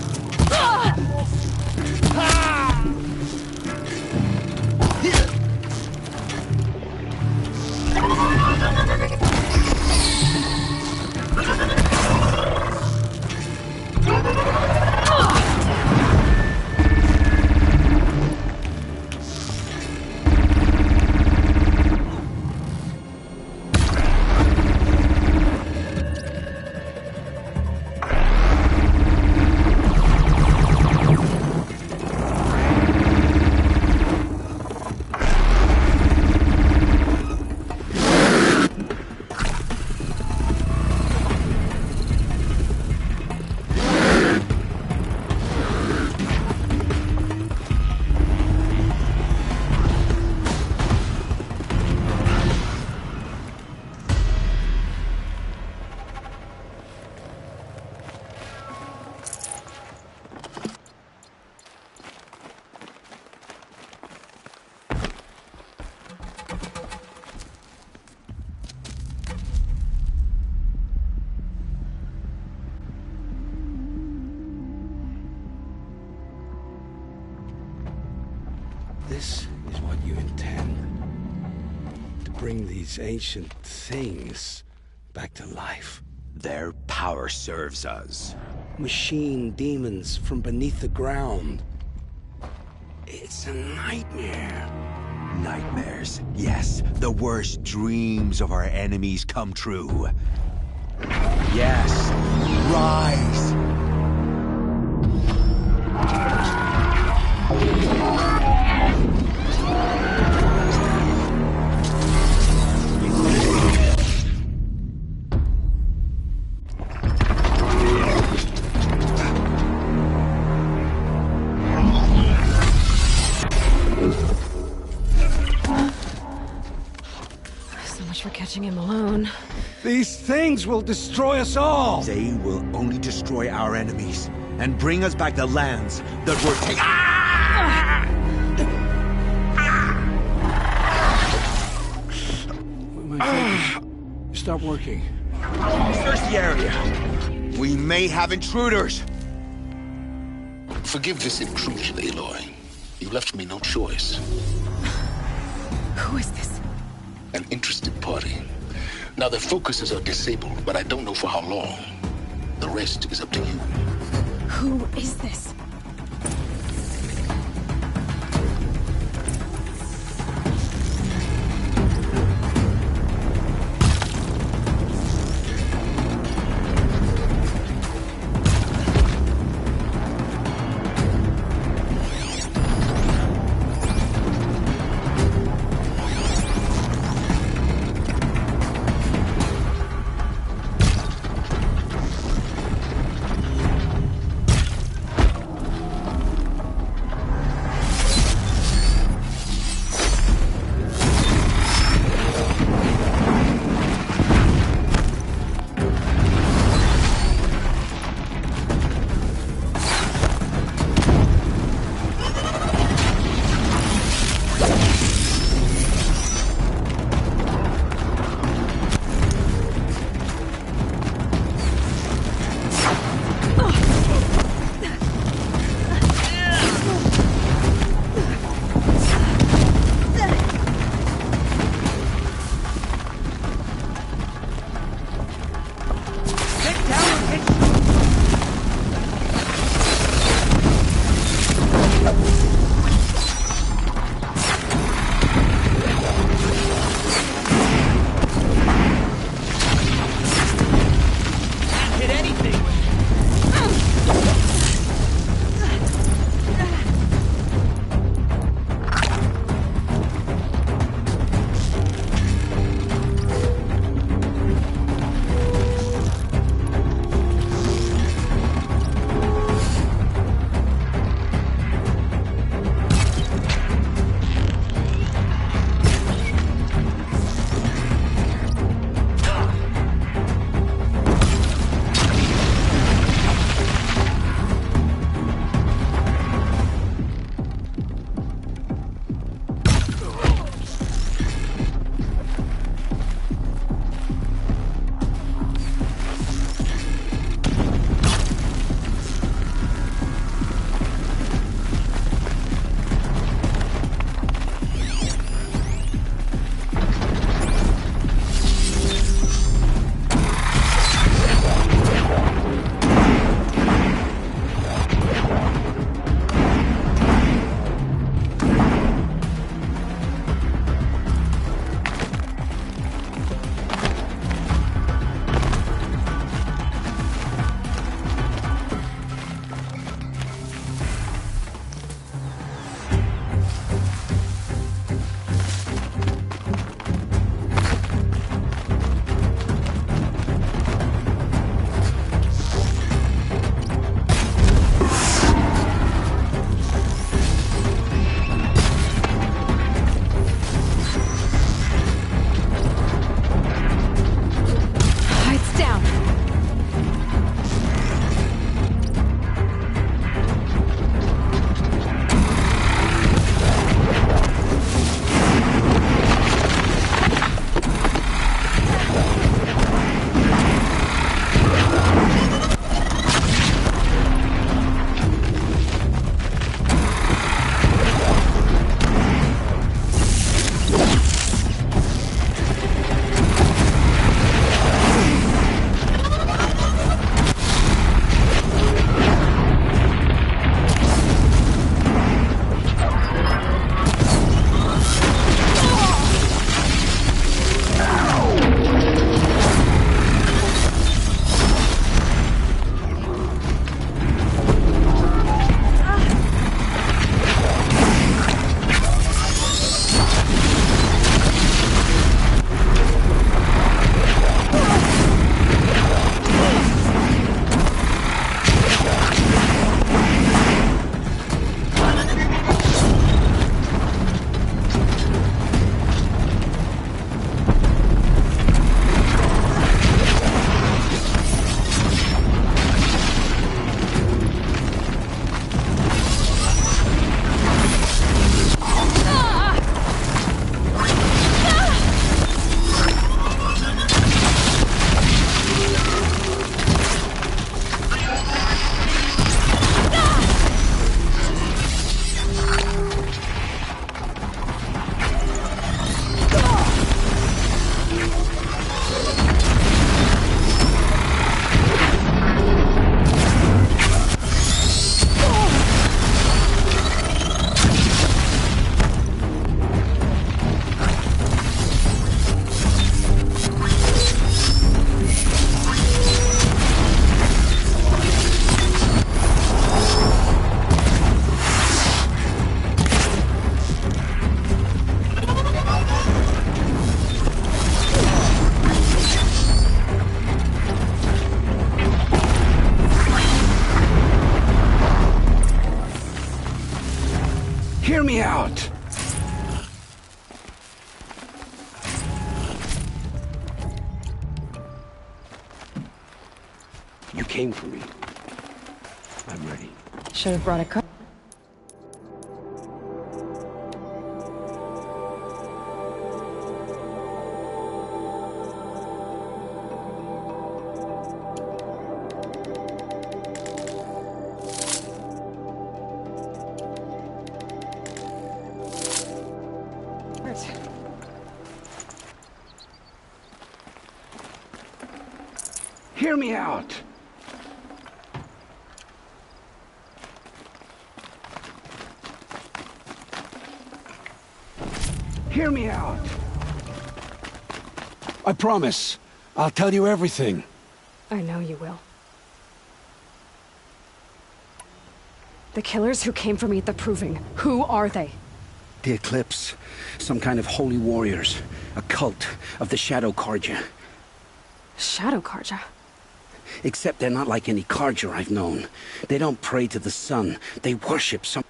This is what you intend. To bring these ancient things back to life. Their power serves us. Machine demons from beneath the ground. It's a nightmare. Nightmares. Yes, the worst dreams of our enemies come true. Yes, rise. So much for catching him alone. These things will destroy us all! They will only destroy our enemies and bring us back the lands that were taken. My focus. Stop working. Search the area. We may have intruders. Forgive this intrusion, Aloy. You left me no choice. Who is this? An interested party. Now, their focuses are disabled, but I don't know for how long. The rest is up to you. Who is this? Hear me out! You came for me. I'm ready. Should have brought a cup. Hear me out! Hear me out! I promise. I'll tell you everything. I know you will. The killers who came for me at the Proving, who are they? The Eclipse. Some kind of holy warriors. A cult of the Shadow Carja. Shadow Carja? Except they're not like any Carja I've known. They don't pray to the sun. They worship some...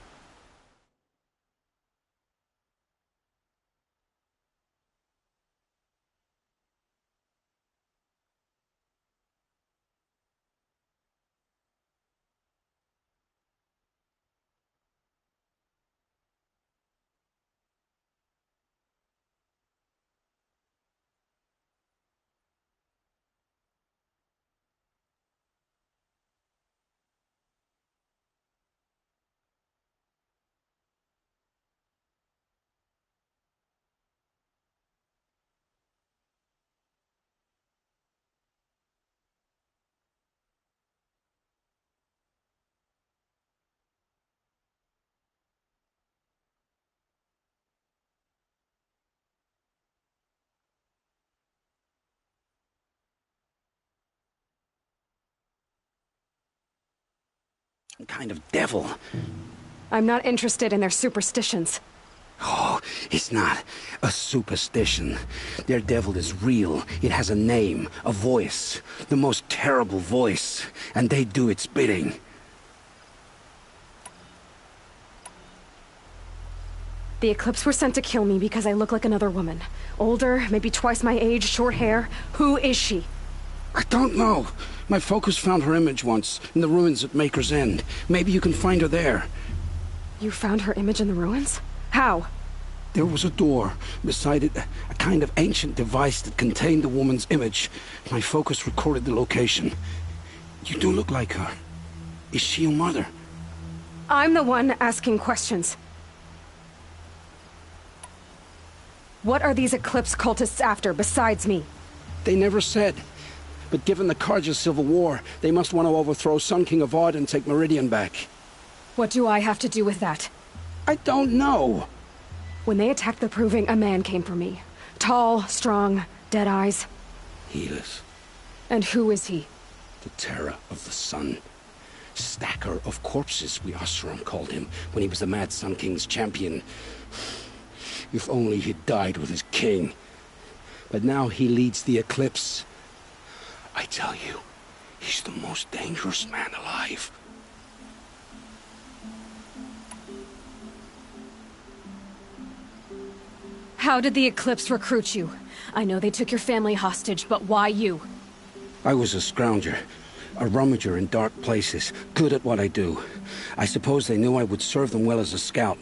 Some kind of devil. I'm not interested in their superstitions. Oh, it's not a superstition. Their devil is real. It has a name, a voice, the most terrible voice, and they do its bidding. The Eclipse were sent to kill me because I look like another woman. Older, maybe twice my age, short hair. Who is she? I don't know. My focus found her image once, in the ruins at Maker's End. Maybe you can find her there. You found her image in the ruins? How? There was a door. Beside it, a kind of ancient device that contained the woman's image. My focus recorded the location. You do look like her. Is she your mother? I'm the one asking questions. What are these Eclipse cultists after, besides me? They never said. But given the Carja civil war, they must want to overthrow Sun King Avad and take Meridian back. What do I have to do with that? I don't know. When they attacked the Proving, a man came for me. Tall, strong, dead eyes. Helis. And who is he? The terror of the sun. Stacker of corpses, we Oseram called him, when he was the Mad Sun King's champion. If only he'd died with his king. But now he leads the Eclipse. I tell you, he's the most dangerous man alive. How did the Eclipse recruit you? I know they took your family hostage, but why you? I was a scrounger, a rummager in dark places, good at what I do. I suppose they knew I would serve them well as a scout.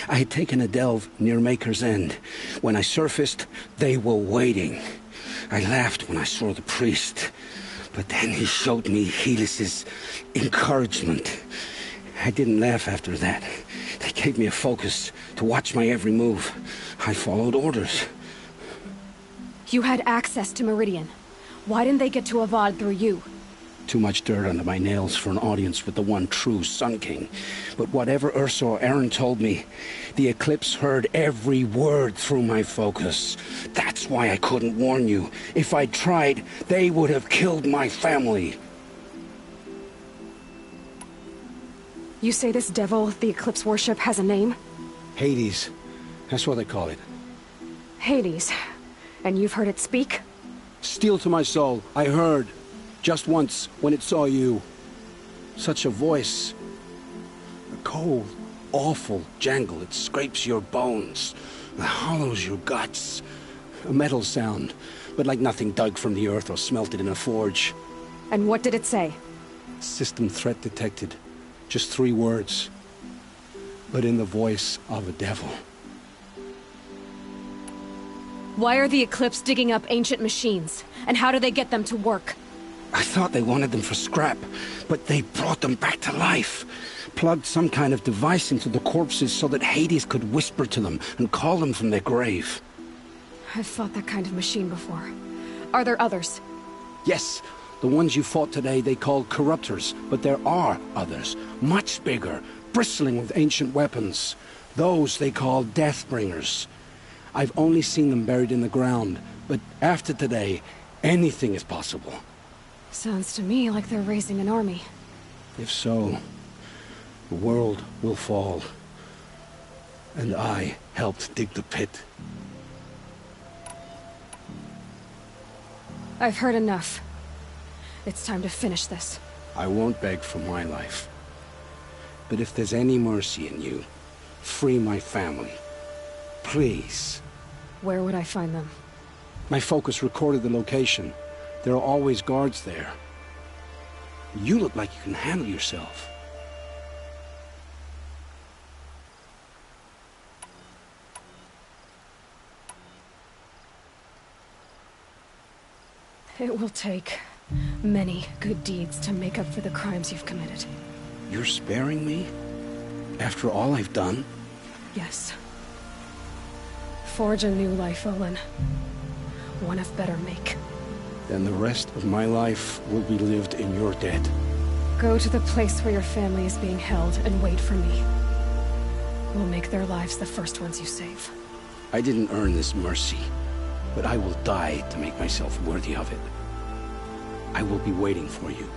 I had taken a delve near Maker's End. When I surfaced, they were waiting. I laughed when I saw the priest, but then he showed me Helis's encouragement. I didn't laugh after that. They gave me a focus to watch my every move. I followed orders. You had access to Meridian. Why didn't they get to Avad through you? Too much dirt under my nails for an audience with the one true Sun King. But whatever Ursa or Aaron told me, the Eclipse heard every word through my focus. That's why I couldn't warn you. If I'd tried, they would have killed my family. You say this devil the Eclipse worship has a name? Hades. That's what they call it. Hades. And you've heard it speak? Steel to my soul. I heard. Just once, when it saw you. Such a voice. A cold, awful jangle. It scrapes your bones, hollows your guts. A metal sound, but like nothing dug from the earth or smelted in a forge. And what did it say? System threat detected. Just 3 words. But in the voice of a devil. Why are the Eclipse digging up ancient machines? And how do they get them to work? I thought they wanted them for scrap, but they brought them back to life. Plugged some kind of device into the corpses so that Hades could whisper to them and call them from their grave. I've fought that kind of machine before. Are there others? Yes, the ones you fought today they called corruptors, but there are others, much bigger, bristling with ancient weapons. Those they call Deathbringers. I've only seen them buried in the ground, but after today, anything is possible. Sounds to me like they're raising an army. If so, the world will fall. And I helped dig the pit. I've heard enough. It's time to finish this. I won't beg for my life. But if there's any mercy in you, free my family. Please. Where would I find them? My focus recorded the location. There are always guards there. You look like you can handle yourself. It will take many good deeds to make up for the crimes you've committed. You're sparing me? After all I've done? Yes. Forge a new life, Olin. One of better make. Then the rest of my life will be lived in your debt. Go to the place where your family is being held and wait for me. We'll make their lives the first ones you save. I didn't earn this mercy, but I will die to make myself worthy of it. I will be waiting for you.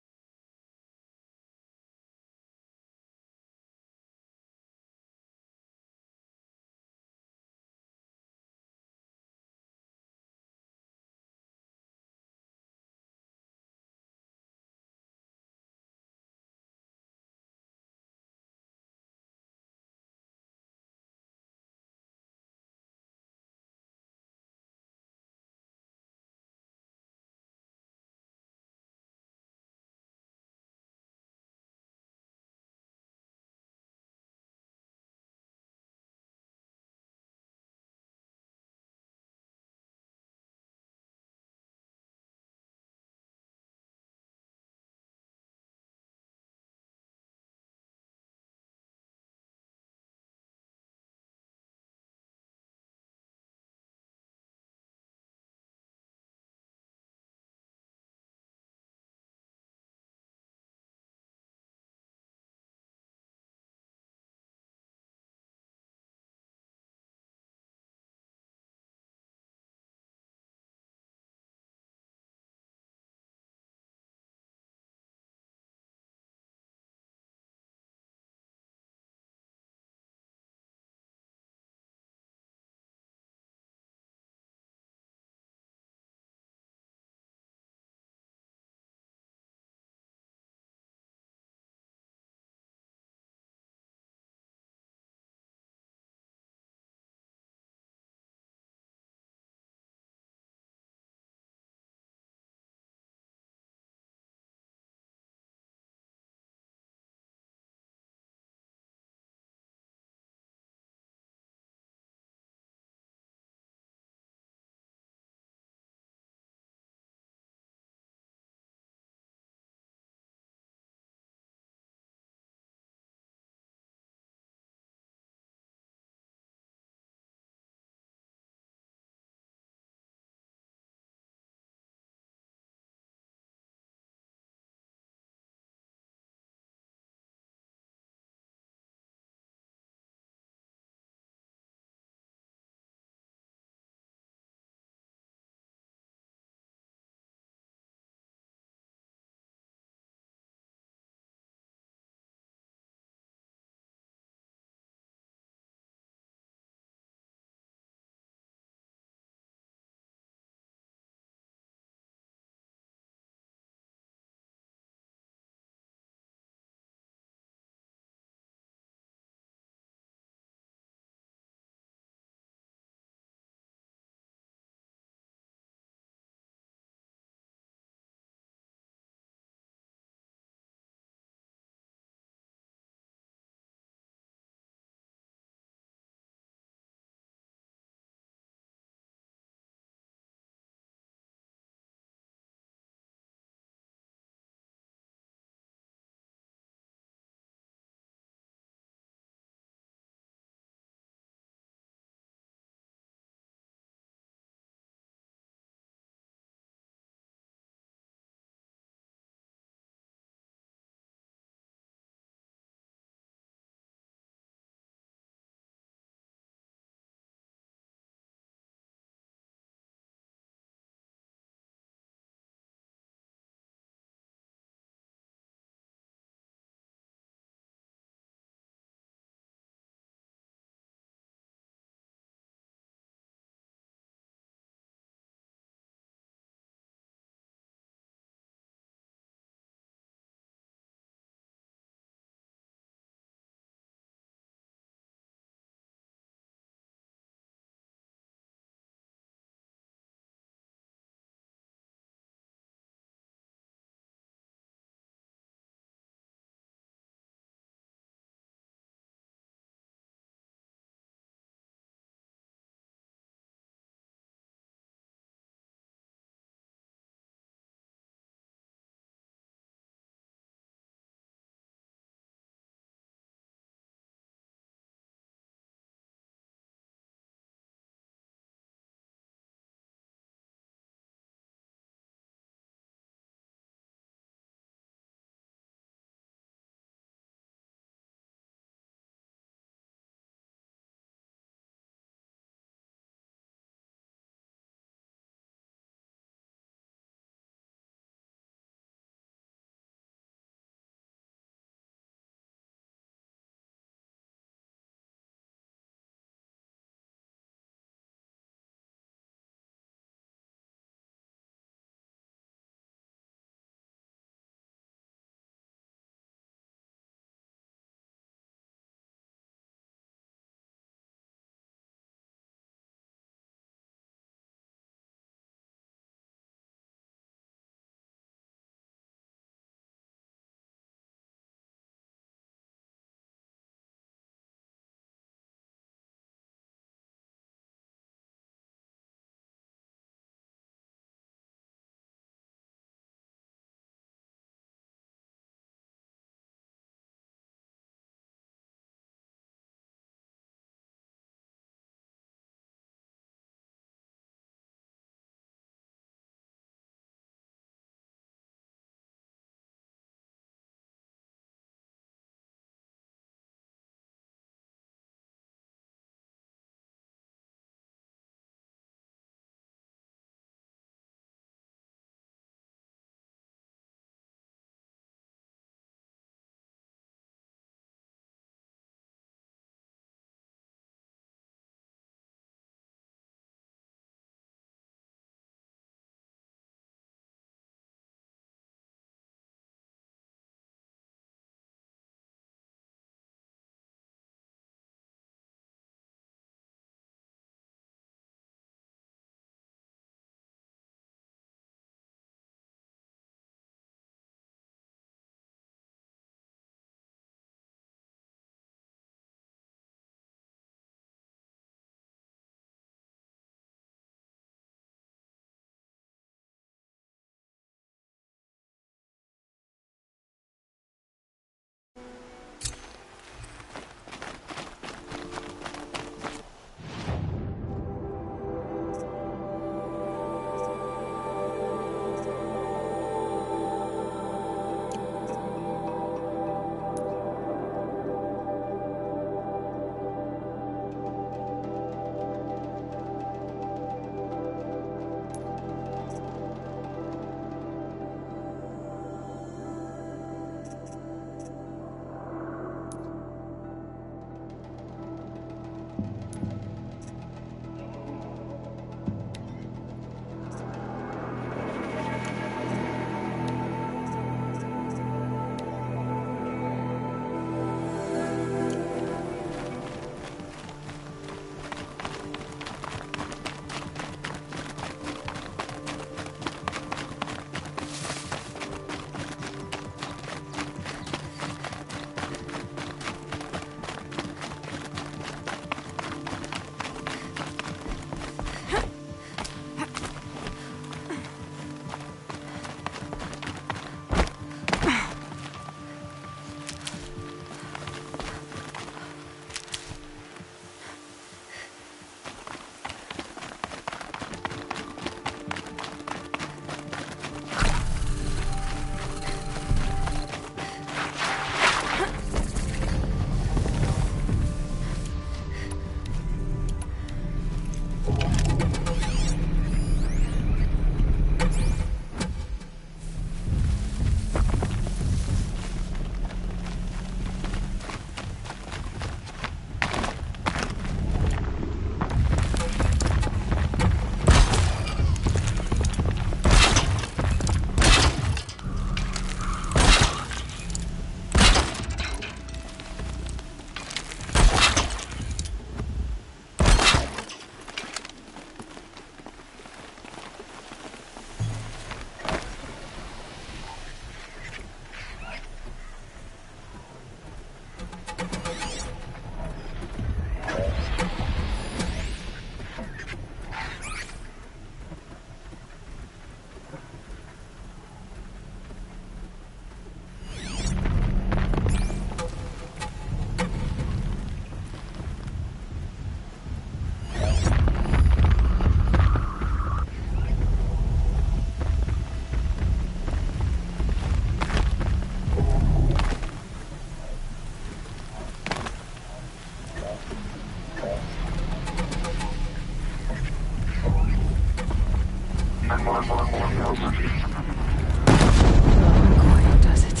Does it?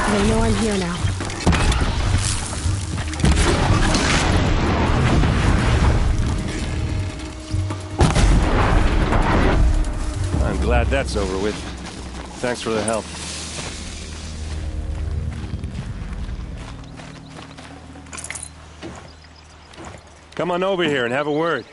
They know I'm here now. I'm glad that's over with. Thanks for the help. Come on over here and have a word.